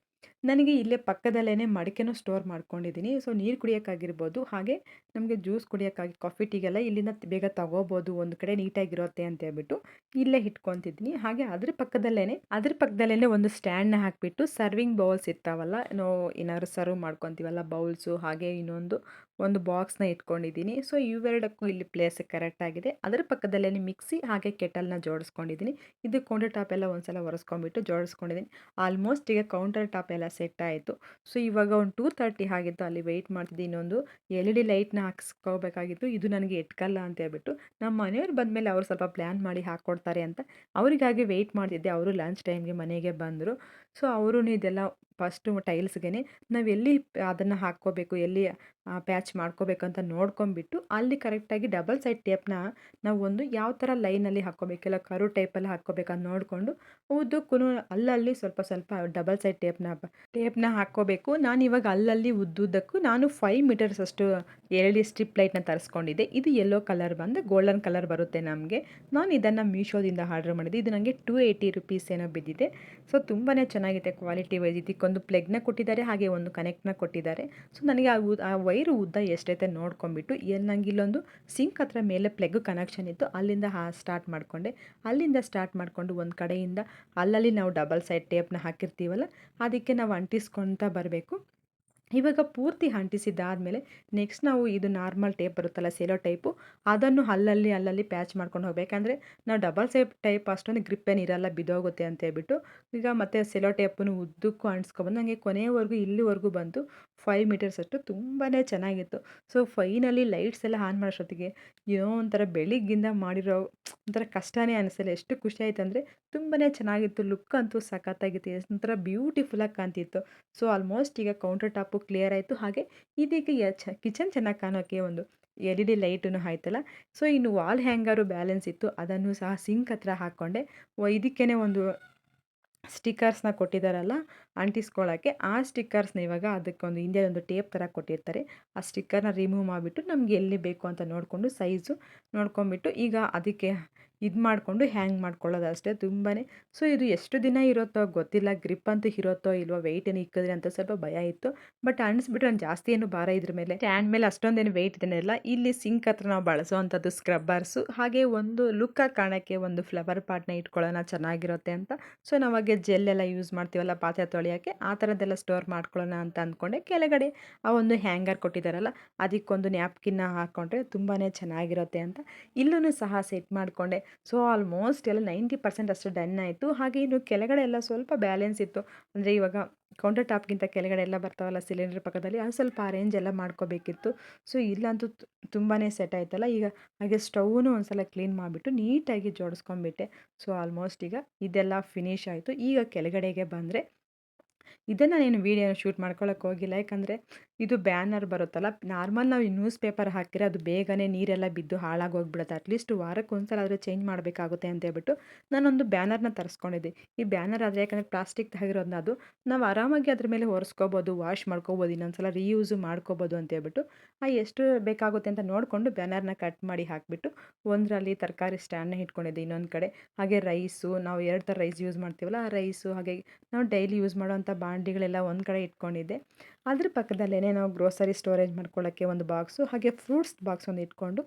A: ನನಗೆ ಇಲ್ಲೇ ಪಕ್ಕದಲ್ಲೇ ಮಡಿಕೆನೂ ಸ್ಟೋರ್ ಮಾಡ್ಕೊಂಡಿದ್ದೀನಿ. ಸೊ ನೀರು ಕುಡಿಯೋಕ್ಕಾಗಿರ್ಬೋದು, ಹಾಗೆ ನಮಗೆ ಜ್ಯೂಸ್ ಕುಡಿಯೋಕ್ಕಾಗಿ ಕಾಫಿ ಟೀಗೆಲ್ಲ ಇಲ್ಲಿಂದ ಬೇಗ ತಗೋಬೋದು, ಒಂದು ಕಡೆ ನೀಟಾಗಿರುತ್ತೆ ಅಂತ ಹೇಳ್ಬಿಟ್ಟು ಇಲ್ಲೇ ಇಟ್ಕೊತಿದ್ದೀನಿ. ಹಾಗೆ ಅದ್ರ ಪಕ್ಕದಲ್ಲೇ ಒಂದು ಸ್ಟ್ಯಾಂಡ್ನ ಹಾಕಿಬಿಟ್ಟು ಸರ್ವಿಂಗ್ ಬೌಲ್ಸ್ ಇರ್ತಾವಲ್ಲ, ನಾವು ಏನಾದ್ರು ಸರ್ವ್ ಮಾಡ್ಕೊತೀವಲ್ಲ ಬೌಲ್ಸು, ಹಾಗೆ ಒಂದು ಬಾಕ್ಸ್ನ ಇಟ್ಕೊಂಡಿದ್ದೀನಿ. ಸೊ ಇವೆರಡಕ್ಕೂ ಇಲ್ಲಿ ಪ್ಲೇಸ್ ಕರೆಕ್ಟಾಗಿದೆ. ಅದರ ಪಕ್ಕದಲ್ಲೇ ಮಿಕ್ಸಿ ಹಾಗೆ ಕೆಟಲ್ನ ಜೋಡಿಸ್ಕೊಂಡಿದ್ದೀನಿ. ಇದು ಕೌಂಟರ್ ಟಾಪ್ ಎಲ್ಲ ಒಂದ್ಸಲ ಒರೆಸ್ಕೊಂಡ್ಬಿಟ್ಟು ಜೋಡಿಸ್ಕೊಂಡಿದ್ದೀನಿ. ಆಲ್ಮೋಸ್ಟ್ ಈಗ ಕೌಂಟರ್ ಟಾಪ್ ಎಲ್ಲ ಸೆಟ್ ಆಯಿತು. ಸೊ ಇವಾಗ ಒಂದು 2:30 ಆಗಿತ್ತು, ಅಲ್ಲಿ ವೆಯ್ಟ್ ಮಾಡ್ತಿದ್ದೆ. ಇನ್ನೊಂದು LED ಲೈಟ್ನ ಹಾಕ್ಸ್ಕೋಬೇಕಾಗಿತ್ತು. ಇದು ನನಗೆ ಎಟ್ಕಲ್ಲ ಅಂತ ಹೇಳ್ಬಿಟ್ಟು ನಮ್ಮ ಮನೆಯವ್ರು ಬಂದಮೇಲೆ ಅವ್ರು ಸ್ವಲ್ಪ ಪ್ಲ್ಯಾನ್ ಮಾಡಿ ಹಾಕ್ಕೊಡ್ತಾರೆ ಅಂತ ಅವರಿಗಾಗಿ ವೆಯ್ಟ್ ಮಾಡ್ತಿದ್ದೆ. ಅವರು ಲಂಚ್ ಟೈಮ್ಗೆ ಮನೆಗೆ ಬಂದರು. ಸೊ ಅವರೂ ಇದೆಲ್ಲ ಫಸ್ಟು ಟೈಲ್ಸ್ಗೆ ನಾವು ಎಲ್ಲಿ ಅದನ್ನು ಹಾಕ್ಕೋಬೇಕು, ಎಲ್ಲಿ ಪ್ಯಾಚ್ ಮಾಡ್ಕೋಬೇಕಂತ ನೋಡ್ಕೊಂಬಿಟ್ಟು ಅಲ್ಲಿ ಕರೆಕ್ಟಾಗಿ ಡಬಲ್ ಸೈಡ್ ಟೇಪ್ನ ನಾವು ಒಂದು ಯಾವ ಥರ ಲೈನಲ್ಲಿ ಹಾಕ್ಕೋಬೇಕಿಲ್ಲ ಕರು ಟೈಪಲ್ಲಿ ಹಾಕ್ಕೋಬೇಕಂತ ನೋಡಿಕೊಂಡು ಉದ್ದಕ್ಕೂ ಅಲ್ಲಲ್ಲಿ ಸ್ವಲ್ಪ ಸ್ವಲ್ಪ ಡಬಲ್ ಸೈಡ್ ಟೇಪ್ನ ಹಾಕ್ಕೋಬೇಕು. ನಾನಿವಾಗ ಅಲ್ಲಲ್ಲಿ ಉದ್ದುದ್ದಕ್ಕೂ ನಾನು 5 ಮೀಟರ್ಸ್ ಅಷ್ಟು LED ಸ್ಟ್ರಿಪ್ ಲೈಟ್ನ ತರಿಸ್ಕೊಂಡಿದ್ದೆ. ಇದು ಯೆಲ್ಲೋ ಕಲರ್ ಬಂದು ಗೋಲ್ಡನ್ ಕಲರ್ ಬರುತ್ತೆ ನಮಗೆ. ನಾನು ಇದನ್ನು ಮೀಶೋದಿಂದ ಆರ್ಡರ್ ಮಾಡಿದ್ದೆ. ಇದು ನನಗೆ 280 ರುಪೀಸ್ ಏನೋ ಬಿದ್ದಿದೆ. ಸೊ ತುಂಬಾ ಚೆನ್ನಾಗಿದೆ ಕ್ವಾಲಿಟಿ ವೈಸ್. ಇದಕ್ಕೊಂದು ಪ್ಲಗ್ನ ಕೊಟ್ಟಿದ್ದಾರೆ, ಹಾಗೆ ಒಂದು ಕನೆಕ್ಟ್ನ ಕೊಟ್ಟಿದ್ದಾರೆ. ಸೊ ನನಗೆ ಆ ವೈರು ಉದ್ದ ಎಷ್ಟೈತೆ ನೋಡ್ಕೊಂಬಿಟ್ಟು ನಂಗೆ ಇಲ್ಲೊಂದು ಸಿಂಕ್ ಹತ್ರ ಮೇಲೆ ಪ್ಲಗ್ ಕನೆಕ್ಷನ್ ಇತ್ತು, ಅಲ್ಲಿಂದ ಸ್ಟಾರ್ಟ್ ಮಾಡಿಕೊಂಡೆ. ಅಲ್ಲಿಂದ ಸ್ಟಾರ್ಟ್ ಮಾಡಿಕೊಂಡು ಒಂದು ಕಡೆಯಿಂದ ಅಲ್ಲಲ್ಲಿ ನಾವು ಡಬಲ್ ಸೈಡ್ ಟೇಪ್ನ ಹಾಕಿರ್ತೀವಲ್ಲ ಅದಕ್ಕೆ ನಾವು ಅಂಟಿಸ್ಕೊತಾ ಬರಬೇಕು. ಇವಾಗ ಪೂರ್ತಿ ಅಂಟಿಸಿದ್ದಾದಮೇಲೆ ನೆಕ್ಸ್ಟ್ ನಾವು ಇದು ನಾರ್ಮಲ್ ಟೇಪ್ ಬರುತ್ತಲ್ಲ ಸೆಲೋ ಟೈಪು, ಅದನ್ನು ಅಲ್ಲಲ್ಲಿ ಪ್ಯಾಚ್ ಮಾಡ್ಕೊಂಡು ಹೋಗ್ಬೇಕು. ಯಾಕಂದರೆ ನಾವು ಡಬಲ್ ಟೈಪ್ ಅಷ್ಟೊಂದು ಗ್ರಿಪ್ ಏನಿರಲ್ಲ, ಬಿದ್ದೋಗುತ್ತೆ ಅಂತ ಹೇಳ್ಬಿಟ್ಟು ಈಗ ಮತ್ತೆ ಸೆಲೋ ಟೇಪನ್ನು ಉದ್ದಕ್ಕೂ ಅಂಟಿಸ್ಕೊಬಂದು ನನಗೆ ಕೊನೆಯವರೆಗೂ ಇಲ್ಲಿವರೆಗೂ ಬಂತು 5 ಮೀಟರ್ಸ್ ಅಷ್ಟು. ತುಂಬಾ ಚೆನ್ನಾಗಿತ್ತು. ಸೊ ಫೈನಲಿ ಲೈಟ್ಸ್ ಎಲ್ಲ ಆನ್ ಮಾಡೋಷ್ಟೊತ್ತಿಗೆ ಏನೋ ಒಂಥರ ಬೆಳಿಗ್ಗಿಂದ ಮಾಡಿರೋ ಒಂಥರ ಕಷ್ಟನೇ ಅನಿಸಲ್ಲ. ಎಷ್ಟು ಖುಷಿ ಆಯ್ತು ಅಂದರೆ ತುಂಬಾ ಚೆನ್ನಾಗಿತ್ತು. ಲುಕ್ ಅಂತೂ ಸಖತ್ತಾಗಿತ್ತು, ಒಂಥರ ಬ್ಯೂಟಿಫುಲ್ಲಾಗಿ ಕಾಣ್ತಿತ್ತು. ಸೊ ಆಲ್ಮೋಸ್ಟ್ ಈಗ ಕೌಂಟರ್ ಟಾಪು ಕ್ಲಿಯರ್ ಆಯಿತು. ಹಾಗೆ ಇದೀಗ ಕಿಚನ್ ಚೆನ್ನಾಗಿ ಕಾಣೋಕ್ಕೆ ಒಂದು LED ಲೈಟೂ ಆಯ್ತಲ್ಲ. ಸೊ ಇನ್ನು ವಾಲ್ ಹ್ಯಾಂಗರು ಬ್ಯಾಲೆನ್ಸ್ ಇತ್ತು, ಅದನ್ನು ಸಹ ಸಿಂಕ್ ಹತ್ರ ಹಾಕ್ಕೊಂಡೆ. ಇದಕ್ಕೇ ಒಂದು ಸ್ಟಿಕ್ಕರ್ಸ್ನ ಕೊಟ್ಟಿದ್ದಾರಲ್ಲ ಅಂಟಿಸ್ಕೊಳ್ಳೋಕ್ಕೆ, ಆ ಸ್ಟಿಕ್ಕರ್ಸ್ನ ಇವಾಗ ಅದಕ್ಕೊಂದು ಹಿಂದೆ ಒಂದು ಟೇಪ್ ಥರ ಕೊಟ್ಟಿರ್ತಾರೆ, ಆ ಸ್ಟಿಕ್ಕರ್ನ ರಿಮೂವ್ ಮಾಡಿಬಿಟ್ಟು ನಮ್ಗೆ ಎಲ್ಲಿ ಬೇಕು ಅಂತ ನೋಡಿಕೊಂಡು ಸೈಜು ನೋಡ್ಕೊಂಬಿಟ್ಟು ಈಗ ಅದಕ್ಕೆ ಇದು ಮಾಡಿಕೊಂಡು ಹ್ಯಾಂಗ್ ಮಾಡ್ಕೊಳ್ಳೋದು ಅಷ್ಟೇ. ತುಂಬಾ ಸೊ ಇದು ಎಷ್ಟು ದಿನ ಇರುತ್ತೋ ಗೊತ್ತಿಲ್ಲ, ಗ್ರಿಪ್ ಅಂತೂ ಇರುತ್ತೋ ಇಲ್ವೋ, ವೆಯ್ಟ್ ಏನು ಇಕ್ಕಿದ್ರೆ ಅಂತ ಸ್ವಲ್ಪ ಭಯ ಇತ್ತು. ಬಟ್ ಅನಿಸ್ಬಿಟ್ರೆ ನಾನು ಜಾಸ್ತಿ ಏನು ಭಾರ ಇದ್ರ ಮೇಲೆ ಸ್ಟ್ಯಾಂಡ್ ಮೇಲೆ ಅಷ್ಟೊಂದೇನು ವೆಯ್ಟ್ ಇದನ್ನೆಲ್ಲ. ಇಲ್ಲಿ ಸಿಂಕ್ ಹತ್ರ ನಾವು ಬಳಸೋವಂಥದ್ದು ಸ್ಕ್ರಬ್ಬರ್ಸು, ಹಾಗೆ ಒಂದು ಲುಕ್ಕಾಗಿ ಕಾಣೋಕ್ಕೆ ಒಂದು ಫ್ಲವರ್ ಪಾಟ್ನ ಇಟ್ಕೊಳ್ಳೋಣ ಚೆನ್ನಾಗಿರುತ್ತೆ ಅಂತ. ಸೊ ನಾವಾಗೆ ಜೆಲ್ ಎಲ್ಲ ಯೂಸ್ ಮಾಡ್ತೀವಲ್ಲ ಪಾತ್ರೆ ತೊಳೆಯೋಕ್ಕೆ, ಆ ಥರದ್ದೆಲ್ಲ ಸ್ಟೋರ್ ಮಾಡ್ಕೊಳ್ಳೋಣ ಅಂತ ಅಂದ್ಕೊಂಡೆ. ಕೆಳಗಡೆ ಆ ಒಂದು ಹ್ಯಾಂಗರ್ ಕೊಟ್ಟಿದ್ದಾರಲ್ಲ ಅದಕ್ಕೊಂದು ನ್ಯಾಪ್ಕಿನ್ನ ಹಾಕ್ಕೊಂಡ್ರೆ ತುಂಬಾ ಚೆನ್ನಾಗಿರುತ್ತೆ ಅಂತ ಇಲ್ಲೂ ಸಹ ಸೆಟ್ ಮಾಡಿಕೊಂಡೆ. ಸೊ ಆಲ್ಮೋಸ್ಟ್ ಎಲ್ಲ 90% ಅಷ್ಟು ಡನ್ ಆಯಿತು. ಹಾಗೆ ಇನ್ನು ಕೆಳಗಡೆ ಎಲ್ಲ ಸ್ವಲ್ಪ ಬ್ಯಾಲೆನ್ಸ್ ಇತ್ತು. ಅಂದರೆ ಇವಾಗ ಕೌಂಟರ್ ಟಾಪ್ಗಿಂತ ಕೆಳಗಡೆ ಎಲ್ಲ ಬರ್ತಾವಲ್ಲ ಸಿಲಿಂಡರ್ ಪಕ್ಕದಲ್ಲಿ, ಅದು ಸ್ವಲ್ಪ ಅರೇಂಜ್ ಎಲ್ಲ ಮಾಡ್ಕೋಬೇಕಿತ್ತು. ಸೊ ಇಲ್ಲಂತೂ ತುಂಬಾ ಸೆಟ್ ಆಯ್ತಲ್ಲ. ಈಗ ಹಾಗೆ ಸ್ಟವ್ನು ಒಂದು ಸಲ ಕ್ಲೀನ್ ಮಾಡಿಬಿಟ್ಟು ನೀಟಾಗಿ ಜೋಡಿಸ್ಕೊಂಡ್ಬಿಟ್ಟೆ. ಸೊ ಆಲ್ಮೋಸ್ಟ್ ಈಗ ಇದೆಲ್ಲ ಫಿನಿಶ್ ಆಯಿತು. ಈಗ ಕೆಳಗಡೆಗೆ ಬಂದರೆ ಇದನ್ನು ನಾನು ವೀಡಿಯೋನ ಶೂಟ್ ಮಾಡ್ಕೊಳ್ಳೋಕೆ ಹೋಗಿಲ್ಲ. ಯಾಕಂದರೆ ಇದು ಬ್ಯಾನರ್ ಬರುತ್ತಲ್ಲ, ನಾರ್ಮಲ್ ನಾವು ಈ ನ್ಯೂಸ್ ಪೇಪರ್ ಹಾಕಿದ್ರೆ ಅದು ಬೇಗನೆ ನೀರೆಲ್ಲ ಬಿದ್ದು ಹಾಳಾಗೋಗ್ಬಿಡುತ್ತೆ. ಅಟ್ಲೀಸ್ಟ್ ವಾರಕ್ಕೆ ಒಂದ್ಸಲ ಆದರೂ ಚೇಂಜ್ ಮಾಡಬೇಕಾಗುತ್ತೆ ಅಂತ ಹೇಳ್ಬಿಟ್ಟು ನಾನೊಂದು ಬ್ಯಾನರ್ನ ತರಿಸ್ಕೊಂಡಿದ್ದೆ. ಈ ಬ್ಯಾನರ್ ಆದರೆ ಯಾಕಂದರೆ ಪ್ಲಾಸ್ಟಿಕ್ ಆಗಿರೋದನ್ನ ಅದು ನಾವು ಆರಾಮಾಗಿ ಅದ್ರ ಮೇಲೆ ಒರೆಸ್ಕೋಬೋದು, ವಾಶ್ ಮಾಡ್ಕೋಬೋದು, ಇನ್ನೊಂದ್ಸಲ ರೀಯೂಸು ಮಾಡ್ಕೋಬೋದು ಅಂತ ಹೇಳ್ಬಿಟ್ಟು ಎಷ್ಟು ಬೇಕಾಗುತ್ತೆ ಅಂತ ನೋಡಿಕೊಂಡು ಬ್ಯಾನರ್ನ ಕಟ್ ಮಾಡಿ ಹಾಕಿಬಿಟ್ಟು ಒಂದರಲ್ಲಿ ತರಕಾರಿ ಸ್ಟ್ಯಾಂಡ್ನ ಇಟ್ಕೊಂಡಿದ್ದೆ, ಇನ್ನೊಂದು ಕಡೆ ಹಾಗೆ ರೈಸು, ನಾವು 2 ಥರ ರೈಸ್ ಯೂಸ್ ಮಾಡ್ತೀವಲ್ಲ ಆ ರೈಸು, ಹಾಗೆ ನಾವು ಡೈಲಿ ಯೂಸ್ ಮಾಡೋವಂಥ ಬಾಂಡಿಗಳೆಲ್ಲ ಒಂದು ಕಡೆ ಇಟ್ಕೊಂಡಿದ್ದೆ. ಅದ್ರ ಪಕ್ಕದಲ್ಲೇ ನಾವು ಗ್ರೋಸರಿ ಸ್ಟೋರೇಜ್ ಮಾಡ್ಕೊಳ್ಳೋಕ್ಕೆ ಒಂದು ಬಾಕ್ಸು, ಹಾಗೆ ಫ್ರೂಟ್ಸ್ ಬಾಕ್ಸ್ ಒಂದು ಇಟ್ಕೊಂಡು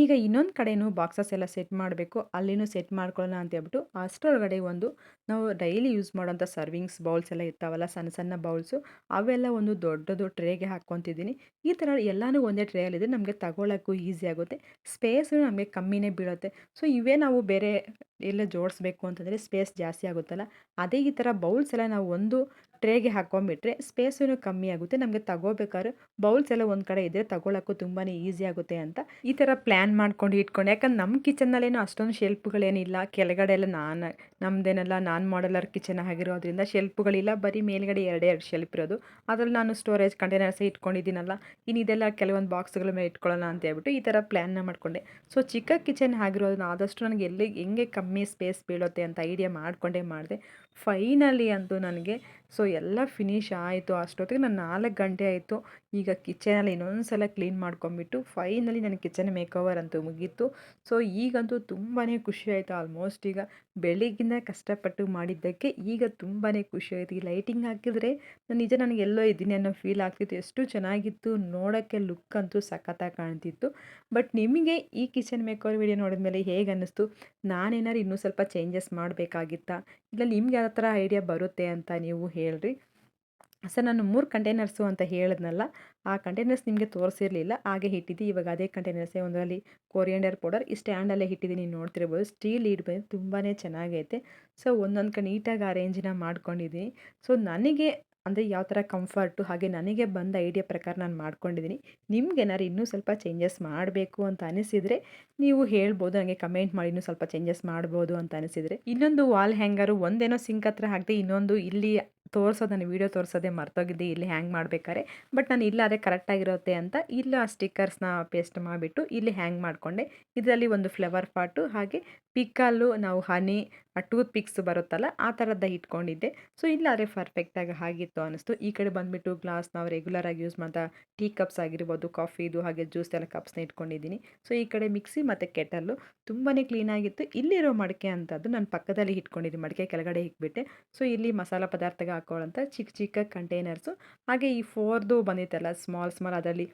A: ಈಗ ಇನ್ನೊಂದು ಕಡೆನೂ ಬಾಕ್ಸಸ್ ಎಲ್ಲ ಸೆಟ್ ಮಾಡಬೇಕು, ಅಲ್ಲಿನೂ ಸೆಟ್ ಮಾಡ್ಕೊಳ್ಳೋಣ ಅಂತ ಹೇಳ್ಬಿಟ್ಟು ಅಷ್ಟರೊಳಗಡೆ ಒಂದು ನಾವು ಡೈಲಿ ಯೂಸ್ ಮಾಡೋಂಥ ಸರ್ವಿಂಗ್ಸ್ ಬೌಲ್ಸ್ ಎಲ್ಲ ಇರ್ತಾವಲ್ಲ, ಸಣ್ಣ ಸಣ್ಣ ಬೌಲ್ಸು, ಅವೆಲ್ಲ ಒಂದು ದೊಡ್ಡದು ಟ್ರೇಗೆ ಹಾಕ್ಕೊತಿದ್ದೀನಿ. ಈ ಥರ ಎಲ್ಲನೂ ಒಂದೇ ಟ್ರೇಯಲ್ಲಿದ್ದರೆ ನಮಗೆ ತಗೊಳ್ಳೋಕ್ಕೂ ಈಸಿ ಆಗುತ್ತೆ, ಸ್ಪೇಸು ನಮಗೆ ಕಮ್ಮಿನೇ ಬೀಳುತ್ತೆ. ಸೊ ಇವೇ ನಾವು ಬೇರೆ ಎಲ್ಲ ಜೋಡಿಸ್ಬೇಕು ಅಂತಂದರೆ ಸ್ಪೇಸ್ ಜಾಸ್ತಿ ಆಗುತ್ತಲ್ಲ, ಅದೇ ಈ ಥರ ಬೌಲ್ಸ್ ಎಲ್ಲ ನಾವು ಒಂದು ಟ್ರೇಗೆ ಹಾಕ್ಕೊಂಬಿಟ್ರೆ ಸ್ಪೇಸೂ ಕಮ್ಮಿ ಆಗುತ್ತೆ, ನಮಗೆ ತಗೋಬೇಕಾದ್ರೆ ಬೌಲ್ಸ್ ಎಲ್ಲ ಒಂದು ಕಡೆ ಇದ್ದರೆ ತಗೊಳ್ಳೋಕ್ಕೂ ತುಂಬಾ ಈಸಿ ಆಗುತ್ತೆ ಅಂತ ಈ ಥರ ಪ್ಲ್ಯಾನ್ ಮಾಡ್ಕೊಂಡು ಇಟ್ಕೊಂಡು. ಯಾಕಂದ್ರೆ ನಮ್ಮ ಕಿಚನ್ನಲ್ಲೇನು ಅಷ್ಟೊಂದು ಶೆಲ್ಫ್ಗಳೇನಿಲ್ಲ, ಕೆಳಗಡೆ ಎಲ್ಲ ನಮ್ಮದೇನೆಲ್ಲ ನಾನ್ ಮಾಡಲರ್ ಕಿಚನ್ ಆಗಿರೋದ್ರಿಂದ ಶೆಲ್ಫ್ಗಳಿಲ್ಲ, ಬರೀ ಮೇಲ್ಗಡೆ ಎರಡೇ ಎರಡು ಶೆಲ್ಫ್ ಇರೋದು, ಅದ್ರಲ್ಲಿ ನಾನು ಸ್ಟೋರೇಜ್ ಕಂಟೈನರ್ಸ್ ಇಟ್ಕೊಂಡಿದ್ದೀನಲ್ಲ, ಇನ್ನು ಇದೆಲ್ಲ ಕೆಲವೊಂದು ಬಾಕ್ಸ್ಗಳ ಮೇಲೆ ಇಟ್ಕೊಳ್ಳೋಣ ಅಂತ ಹೇಳ್ಬಿಟ್ಟು ಈ ಥರ ಪ್ಲ್ಯಾನ್ನ ಮಾಡಿಕೊಂಡೆ. ಸೊ ಚಿಕ್ಕ ಕಿಚನ್ ಆಗಿರೋದನ್ನ ಆದಷ್ಟು ನನಗೆ ಎಲ್ಲಿ ಹೆಂಗೆ ಕಮ್ಮಿ ಸ್ಪೇಸ್ ಬೀಳುತ್ತೆ ಅಂತ ಐಡಿಯಾ ಮಾಡಿಕೊಂಡೇ ಮಾಡಿದೆ. ಫೈನಲಿ ಅಂತೂ ನನಗೆ ಸೊ ಎಲ್ಲ ಫಿನಿಶ್ ಆಯಿತು. ಅಷ್ಟೊತ್ತಿಗೆ ನಾನು 4 ಗಂಟೆ ಆಯಿತು. ಈಗ ಕಿಚನಲ್ಲಿ ಇನ್ನೊಂದು ಸಲ ಕ್ಲೀನ್ ಮಾಡ್ಕೊಂಬಿಟ್ಟು ಫೈನಲಿ ನನ್ನ ಕಿಚನ್ ಮೇಕೋವರ್ ಅಂತೂ ಮುಗೀತು. ಸೊ ಈಗಂತೂ ತುಂಬಾ ಖುಷಿ ಆಯಿತು. ಆಲ್ಮೋಸ್ಟ್ ಈಗ ಬೆಳಿಗ್ಗಿಂದ ಕಷ್ಟಪಟ್ಟು ಮಾಡಿದ್ದಕ್ಕೆ ಈಗ ತುಂಬಾ ಖುಷಿ ಆಯಿತು. ಈ ಲೈಟಿಂಗ್ ಹಾಕಿದರೆ ನಿಜ ನನಗೆ ಎಲ್ಲೋ ಇದ್ದೀನಿ ಅನ್ನೋ ಫೀಲ್ ಆಗ್ತಿತ್ತು. ಎಷ್ಟು ಚೆನ್ನಾಗಿತ್ತು ನೋಡೋಕ್ಕೆ, ಲುಕ್ ಅಂತೂ ಸಖತ್ತಾಗಿ ಕಾಣ್ತಿತ್ತು. ಬಟ್ ನಿಮಗೆ ಈ ಕಿಚನ್ ಮೇಕೋವರ್ ವಿಡಿಯೋ ನೋಡಿದ್ಮೇಲೆ ಹೇಗೆ ಅನ್ನಿಸ್ತು? ನಾನೇನಾದ್ರು ಇನ್ನೂ ಸ್ವಲ್ಪ ಚೇಂಜಸ್ ಮಾಡಬೇಕಾಗಿತ್ತಾ? ಇಲ್ಲ ನಿಮ್ಗೆ ಯಾವ ಥರ ಐಡಿಯಾ ಬರುತ್ತೆ ಅಂತ ನೀವು ಹೇಳ್ರಿ. ಸರ್ ನಾನು 3 ಕಂಟೈನರ್ಸು ಅಂತ ಹೇಳಿದ್ನಲ್ಲ, ಆ ಕಂಟೈನರ್ಸ್ ನಿಮಗೆ ತೋರಿಸಿರಲಿಲ್ಲ, ಹಾಗೆ ಇಟ್ಟಿದ್ದೆ. ಇವಾಗ ಅದೇ ಕಂಟೈನರ್ಸೇ, ಒಂದರಲ್ಲಿ ಕೊರಿಯಂಡರ್ ಪೌಡರ್ ಈ ಸ್ಟ್ಯಾಂಡಲ್ಲೇ ಇಟ್ಟಿದ್ದೀನಿ, ನೀವು ನೋಡ್ತಿರ್ಬೋದು. ಸ್ಟೀಲ್ ಲೀಡ್ ಬಂದು ತುಂಬಾ ಚೆನ್ನಾಗೈತೆ. ಸೊ ಒಂದೊಂದು ಕಡೆ ನೀಟಾಗಿ ಅರೇಂಜನ್ನ ಮಾಡ್ಕೊಂಡಿದ್ದೀನಿ. ಸೊ ನನಗೆ ಅಂದರೆ ಯಾವ ಥರ ಕಂಫರ್ಟು, ಹಾಗೆ ನನಗೆ ಬಂದ ಐಡಿಯಾ ಪ್ರಕಾರ ನಾನು ಮಾಡ್ಕೊಂಡಿದ್ದೀನಿ. ನಿಮ್ಗೇನಾದ್ರು ಇನ್ನೂ ಸ್ವಲ್ಪ ಚೇಂಜಸ್ ಮಾಡಬೇಕು ಅಂತ ಅನಿಸಿದರೆ ನೀವು ಹೇಳ್ಬೋದು, ನನಗೆ ಕಮೆಂಟ್ ಮಾಡಿ ಇನ್ನೂ ಸ್ವಲ್ಪ ಚೇಂಜಸ್ ಮಾಡ್ಬೋದು ಅಂತ ಅನಿಸಿದರೆ. ಇನ್ನೊಂದು ವಾಲ್ ಹ್ಯಾಂಗರು ಒಂದೇನೋ ಸಿಂಕ್ ಹತ್ರ ಹಾಕಿದೆ, ಇನ್ನೊಂದು ಇಲ್ಲಿ ತೋರಿಸೋದು, ನಾನು ವೀಡಿಯೋ ತೋರಿಸೋದೇ ಮರ್ತೋಗಿದ್ದೆ ಇಲ್ಲಿ ಹ್ಯಾಂಗ್ ಮಾಡಬೇಕಾದ್ರೆ. ಬಟ್ ನಾನು ಇಲ್ಲ ಅದೇ ಕರೆಕ್ಟಾಗಿರುತ್ತೆ ಅಂತ ಇಲ್ಲ ಸ್ಟಿಕ್ಕರ್ಸ್ನ ಪೇಸ್ಟ್ ಮಾಡಿಬಿಟ್ಟು ಇಲ್ಲಿ ಹ್ಯಾಂಗ್ ಮಾಡಿಕೊಂಡೆ. ಇದರಲ್ಲಿ ಒಂದು ಫ್ಲವರ್ ಪಾಟು, ಹಾಗೆ ಪಿಕ್ಕಲ್ಲು, ನಾವು ಹನಿ ಟೂತ್ ಪಿಕ್ಸ್ ಬರುತ್ತಲ್ಲ ಆ ಥರದ್ದು ಇಟ್ಕೊಂಡಿದ್ದೆ. ಸೊ ಇಲ್ಲಾದರೆ ಪರ್ಫೆಕ್ಟಾಗಿ ಆಗಿತ್ತು ಅನ್ನಿಸ್ತು. ಈ ಕಡೆ ಬಂದುಬಿಟ್ಟು ಗ್ಲಾಸ್ ನಾವು ರೆಗ್ಯುಲರಾಗಿ ಯೂಸ್ ಮಾಡ್ತಾ ಟೀ ಕಪ್ಸ್ ಆಗಿರ್ಬೋದು, ಕಾಫಿದು ಹಾಗೆ ಜ್ಯೂಸ್ ಎಲ್ಲ ಕಪ್ಸ್ನ ಇಟ್ಕೊಂಡಿದ್ದೀನಿ. ಸೊ ಈ ಕಡೆ ಮಿಕ್ಸಿ ಮತ್ತು ಕೆಟಲ್ಲು ತುಂಬಾ ಕ್ಲೀನಾಗಿತ್ತು. ಇಲ್ಲಿರೋ ಮಡಿಕೆ ಅಂಥದ್ದು ನಾನು ಪಕ್ಕದಲ್ಲಿ ಇಟ್ಕೊಂಡಿದ್ದೀನಿ, ಮಡಿಕೆ ಕೆಳಗಡೆ ಇಟ್ಬಿಟ್ಟೆ. ಸೊ ಇಲ್ಲಿ ಮಸಾಲ ಪದಾರ್ಥಗೆ ಹಾಕೊಳ್ಳೋಂಥ ಚಿಕ್ಕ ಚಿಕ್ಕ ಕಂಟೈನರ್ಸು, ಹಾಗೆ ಈ 4ದು ಬಂದಿತ್ತಲ್ಲ ಸ್ಮಾಲ್ ಅದರಲ್ಲಿ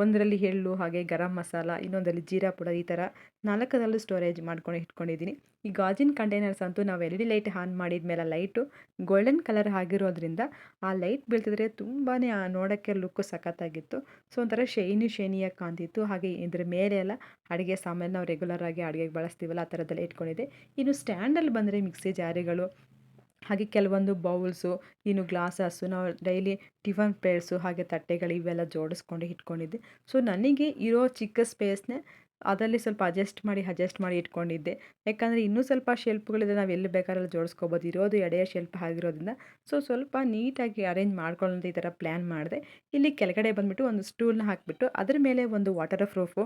A: ಒಂದರಲ್ಲಿ ಎಳ್ಳು, ಹಾಗೆ ಗರಂ ಮಸಾಲ, ಇನ್ನೊಂದರಲ್ಲಿ ಜೀರಾ ಪೌಡರ್, ಈ ಥರ 4ದಲ್ಲೂ ಸ್ಟೋರೇಜ್ ಮಾಡ್ಕೊಂಡು ಇಟ್ಕೊಂಡಿದ್ದೀನಿ. ಈ ಗಾಜಿನ ಕಂಟೈನರ್ಸ್ ಅಂತೂ ನಾವು LED ಲೈಟ್ ಆನ್ ಮಾಡಿದ ಮೇಲೆ ಲೈಟು ಗೋಲ್ಡನ್ ಕಲರ್ ಆಗಿರೋದ್ರಿಂದ ಆ ಲೈಟ್ ಬೀಳ್ತಿದ್ರೆ ತುಂಬಾ ನೋಡೋಕ್ಕೆ ಲುಕ್ಕು ಸಖತ್ತಾಗಿತ್ತು. ಸೊ ಒಂಥರ ಶೈನಿಯಾಗಿ ಕಾಣ್ತಿತ್ತು. ಹಾಗೆ ಇದ್ರ ಮೇಲೆ ಎಲ್ಲ ಅಡುಗೆ ಸಾಮಾನು ನಾವು ರೆಗ್ಯುಲರಾಗಿ ಅಡುಗೆಗೆ ಬಳಸ್ತೀವಲ್ಲ ಆ ಥರದ್ದೆಲ್ಲ ಇಟ್ಕೊಂಡಿದ್ದೆ. ಇನ್ನು ಸ್ಟ್ಯಾಂಡಲ್ಲಿ ಬಂದರೆ ಮಿಕ್ಸಿ ಜಾರಿಗಳು, ಹಾಗೆ ಕೆಲವೊಂದು ಬೌಲ್ಸು, ಇನ್ನು ಗ್ಲಾಸಸ್ಸು, ನಾವು ಡೈಲಿ ಟಿಫನ್ ಪ್ಲೇಟ್ಸು, ಹಾಗೆ ತಟ್ಟೆಗಳು ಇವೆಲ್ಲ ಜೋಡಿಸ್ಕೊಂಡು ಇಟ್ಕೊಂಡಿದ್ದೆ. ಸೊ ನನಗೆ ಇರೋ ಚಿಕ್ಕ ಸ್ಪೇಸ್ನೇ ಅದರಲ್ಲಿ ಸ್ವಲ್ಪ ಅಡ್ಜಸ್ಟ್ ಮಾಡಿ ಇಟ್ಕೊಂಡಿದ್ದೆ. ಯಾಕಂದರೆ ಇನ್ನೂ ಸ್ವಲ್ಪ ಶೆಲ್ಫ್ಗಳಿದೆ, ನಾವು ಎಲ್ಲಿ ಬೇಕಾದ್ರಲ್ಲಿ ಜೋಡಿಸ್ಕೋಬೋದು. ಇರೋದು ಎಡೆಯ ಶೆಲ್ಫ್ ಆಗಿರೋದ್ರಿಂದ ಸೊ ಸ್ವಲ್ಪ ನೀಟಾಗಿ ಅರೇಂಜ್ ಮಾಡ್ಕೊಳ್ಳೋಂಥ ಈ ಥರ ಪ್ಲ್ಯಾನ್ ಮಾಡಿದೆ. ಇಲ್ಲಿ ಕೆಳಗಡೆ ಬಂದುಬಿಟ್ಟು ಒಂದು ಸ್ಟೂಲ್ನ ಹಾಕಿಬಿಟ್ಟು ಅದ್ರ ಮೇಲೆ ಒಂದು ವಾಟರ್ ಪ್ರೂಫು,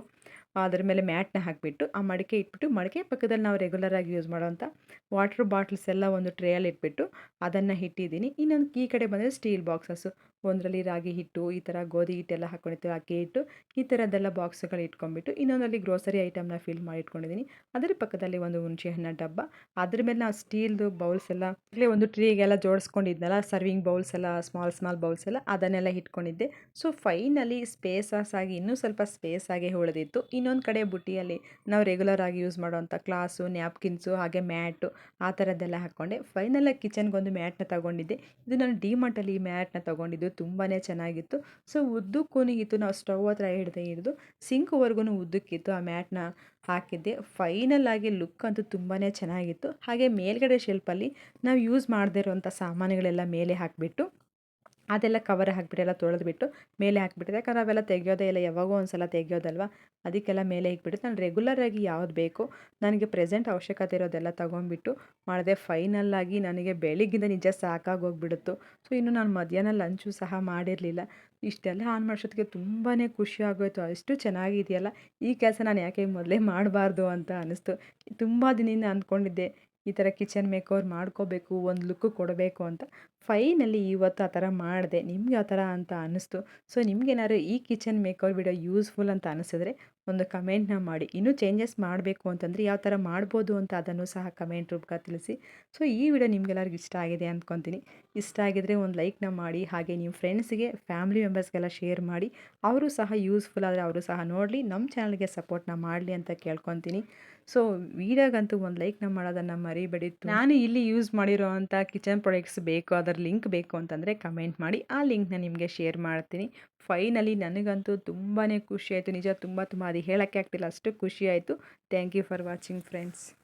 A: ಅದ್ರ ಮೇಲೆ ಮ್ಯಾಟ್ನ ಹಾಕಿಬಿಟ್ಟು ಆ ಮಡಿಕೆ ಇಟ್ಬಿಟ್ಟು, ಮಡಿಕೆ ಪಕ್ಕದಲ್ಲಿ ನಾವು ರೆಗ್ಯುಲರಾಗಿ ಯೂಸ್ ಮಾಡೋವಂಥ ವಾಟರ್ ಬಾಟ್ಲ್ಸ್ ಎಲ್ಲ ಒಂದು ಟ್ರೇಯಲ್ಲಿ ಇಟ್ಬಿಟ್ಟು ಅದನ್ನು ಇಟ್ಟಿದ್ದೀನಿ. ಇನ್ನೊಂದು ಈ ಕಡೆ ಬಂದರೆ ಸ್ಟೀಲ್ ಬಾಕ್ಸಸ್ಸು, ಒಂದರಲ್ಲಿ ರಾಗಿ ಹಿಟ್ಟು, ಈ ಥರ ಗೋಧಿ ಹಿಟ್ಟೆಲ್ಲ ಹಾಕ್ಕೊಂಡಿರ್ತೀವಿ ಅಕ್ಕಿ ಹಿಟ್ಟು, ಈ ಥರದ್ದೆಲ್ಲ ಬಾಕ್ಸ್ಗಳು ಇಟ್ಕೊಂಡ್ಬಿಟ್ಟು ಇನ್ನೊಂದರಲ್ಲಿ ಗ್ರೋಸರಿ ಐಟಮ್ನ ಫಿಲ್ ಮಾಡಿ ಇಟ್ಕೊಂಡಿದ್ದೀನಿ. ಅದರ ಪಕ್ಕದಲ್ಲಿ ಒಂದು ಹುಣಸೆ ಹಣ್ಣಿನ ಡಬ್ಬ, ಅದ್ರ ಮೇಲೆ ನಾವು ಸ್ಟೀಲ್ದು ಬೌಲ್ಸ್ ಎಲ್ಲ ಇಲ್ಲೇ ಒಂದು ಟ್ರೀಗೆಲ್ಲ ಜೋಡಿಸ್ಕೊಂಡಿದ್ನಲ್ಲ, ಸರ್ವಿಂಗ್ ಬೌಲ್ಸ್ ಎಲ್ಲ ಸ್ಮಾಲ್ ಬೌಲ್ಸ್ ಎಲ್ಲ ಅದನ್ನೆಲ್ಲ ಇಟ್ಕೊಂಡಿದ್ದೆ. ಸೊ ಫೈನಲಿ ಸ್ಪೇಸಸ್ ಆಗಿ ಇನ್ನೂ ಸ್ವಲ್ಪ ಸ್ಪೇಸ್ ಆಗಿ ಉಳಿದಿತ್ತು. ಇನ್ನೊಂದು ಕಡೆ ಬುಟ್ಟಿಯಲ್ಲಿ ನಾವು ರೆಗ್ಯುಲರ್ ಆಗಿ ಯೂಸ್ ಮಾಡೋವಂಥ ಗ್ಲಾಸು, ನ್ಯಾಪ್ಕಿನ್ಸು, ಹಾಗೆ ಮ್ಯಾಟು, ಆ ಥರದ್ದೆಲ್ಲ ಹಾಕ್ಕೊಂಡೆ. ಫೈನಲಾಗಿ ಕಿಚನ್ಗೊಂದು ಮ್ಯಾಟ್ನ ತೊಗೊಂಡಿದ್ದೆ. ಇದು ನಾನು ಡಿಮಾರ್ಟಲ್ಲಿ ಈ ಮ್ಯಾಟ್ನ ತೊಗೊಂಡಿದ್ದು, ತುಂಬಾ ಚೆನ್ನಾಗಿತ್ತು. ಸೊ ಉದ್ದಕ್ಕೂ ಇತ್ತು, ನಾವು ಸ್ಟವ್ ಹತ್ರ ಹಿಡಿದು ಸಿಂಕ್ವರೆಗೂ ಉದ್ದಕ್ಕಿತ್ತು. ಆ ಮ್ಯಾಟ್ನ ಹಾಕಿದ್ದೆ. ಫೈನಲ್ ಆಗಿ ಲುಕ್ ಅಂತೂ ತುಂಬಾ ಚೆನ್ನಾಗಿತ್ತು. ಹಾಗೆ ಮೇಲ್ಗಡೆ ಶೆಲ್ಫಲ್ಲಿ ನಾವು ಯೂಸ್ ಮಾಡದೇ ಇರೋವಂಥ ಸಾಮಾನುಗಳೆಲ್ಲ ಮೇಲೆ ಹಾಕಿಬಿಟ್ಟು ಅದೆಲ್ಲ ಕವರ್ ಹಾಕಿಬಿಟ್ಟು ಎಲ್ಲ ತೊಳೆದ್ಬಿಟ್ಟು ಮೇಲೆ ಹಾಕಿಬಿಟ್ಟಿದೆ. ಯಾಕಂದರೆ ಅವೆಲ್ಲ ತೆಗೆಯೋದೇ ಇಲ್ಲ, ಯಾವಾಗೋ ಒಂದು ಸಲ ತೆಗೆಯೋದಲ್ವ, ಅದಕ್ಕೆಲ್ಲ ಮೇಲೆ ಇಟ್ಬಿಟ್ಟು ನಾನು ರೆಗ್ಯುಲರಾಗಿ ಯಾವ್ದು ಬೇಕೋ ನನಗೆ ಪ್ರೆಸೆಂಟ್ ಅವಶ್ಯಕತೆ ಇರೋದೆಲ್ಲ ತೊಗೊಂಡ್ಬಿಟ್ಟು ಮಾಡಿದೆ. ಫೈನಲ್ಲಾಗಿ ನನಗೆ ಬೆಳಿಗ್ಗಿಂದ ನಿಜ ಸಾಕಾಗೋಗ್ಬಿಡುತ್ತು. ಸೊ ಇನ್ನು ನಾನು ಮಧ್ಯಾಹ್ನ ಲಂಚು ಸಹ ಮಾಡಿರಲಿಲ್ಲ. ಇಷ್ಟೆಲ್ಲ ಆನ್ ಮಾಡೋಷ್ಟೊತ್ತಿಗೆ ತುಂಬಾ ಖುಷಿ ಆಗೋಯಿತು. ಅಷ್ಟು ಚೆನ್ನಾಗಿದೆಯಲ್ಲ, ಈ ಕೆಲಸ ನಾನು ಯಾಕೆ ಮೊದಲೇ ಮಾಡಬಾರ್ದು ಅಂತ ಅನ್ನಿಸ್ತು. ತುಂಬ ದಿನದಿಂದ ಅಂದ್ಕೊಂಡಿದ್ದೆ ಈ ಥರ ಕಿಚನ್ ಮೇಕೋವರ್ ಮಾಡ್ಕೋಬೇಕು, ಒಂದು ಲುಕ್ಕು ಕೊಡಬೇಕು ಅಂತ. ಫೈನಲಿ ಇವತ್ತು ಆ ಥರ ಮಾಡಿದೆ. ನಿಮ್ಗೆ ಯಾವ ಥರ ಅಂತ ಅನ್ನಿಸ್ತು? ಸೊ ನಿಮ್ಗೇನಾದ್ರು ಈ ಕಿಚನ್ ಮೇಕರ್ ವಿಡಿಯೋ ಯೂಸ್‌ಫುಲ್ ಅಂತ ಅನಿಸಿದ್ರೆ ಒಂದು ಕಮೆಂಟ್‌ನ ಮಾಡಿ. ಇನ್ನೂ ಚೇಂಜಸ್ ಮಾಡಬೇಕು ಅಂತಂದರೆ ಯಾವ ಥರ ಮಾಡ್ಬೋದು ಅಂತ ಅದನ್ನು ಸಹ ಕಮೆಂಟ್ ರೂಪಕ ತಿಳಿಸಿ. ಸೊ ಈ ವಿಡಿಯೋ ನಿಮ್ಗೆಲ್ಲರಿಗೂ ಇಷ್ಟ ಆಗಿದೆ ಅಂದ್ಕೊತೀನಿ. ಇಷ್ಟ ಆಗಿದ್ರೆ ಒಂದು ಲೈಕ್‌ನ ಮಾಡಿ. ಹಾಗೆ ನಿಮ್ಮ ಫ್ರೆಂಡ್ಸ್‌ಗೆ, ಫ್ಯಾಮಿಲಿ ಮೆಂಬರ್ಸ್‌ಗೆಲ್ಲ ಶೇರ್ ಮಾಡಿ. ಅವರು ಸಹ ಯೂಸ್‌ಫುಲ್ ಆದರೆ ಅವರು ಸಹ ನೋಡಲಿ, ನಮ್ಮ ಚಾನಲ್‌ಗೆ ಸಪೋರ್ಟ್‌ನ ಮಾಡಲಿ ಅಂತ ಕೇಳ್ಕೊತೀನಿ. ಸೊ ವಿಡಿಯೋಗಂತೂ ಒಂದು ಲೈಕ್‌ನ ಮಾಡೋದನ್ನು ಮರಿಬೇಡಿ. ನಾನು ಇಲ್ಲಿ ಯೂಸ್ ಮಾಡಿರೋವಂಥ ಕಿಚನ್ ಪ್ರಾಡಕ್ಟ್ಸ್ ಬೇಕು, ಅದರ ಲಿಂಕ್ ಬೇಕು ಅಂತಂದರೆ ಕಮೆಂಟ್ ಮಾಡಿ. ಆ ಲಿಂಕ್‌ನ ನಿಮಗೆ ಶೇರ್ ಮಾಡ್ತೀನಿ. ಫೈನಲಿ ನನಗಂತೂ ತುಂಬಾ ಖುಷಿಯಾಯಿತು. ನಿಜ ತುಂಬ ಅದು ಹೇಳೋಕ್ಕೆ ಆಗ್ತಿಲ್ಲ, ಅಷ್ಟು ಖುಷಿಯಾಯಿತು. Thank you for watching friends.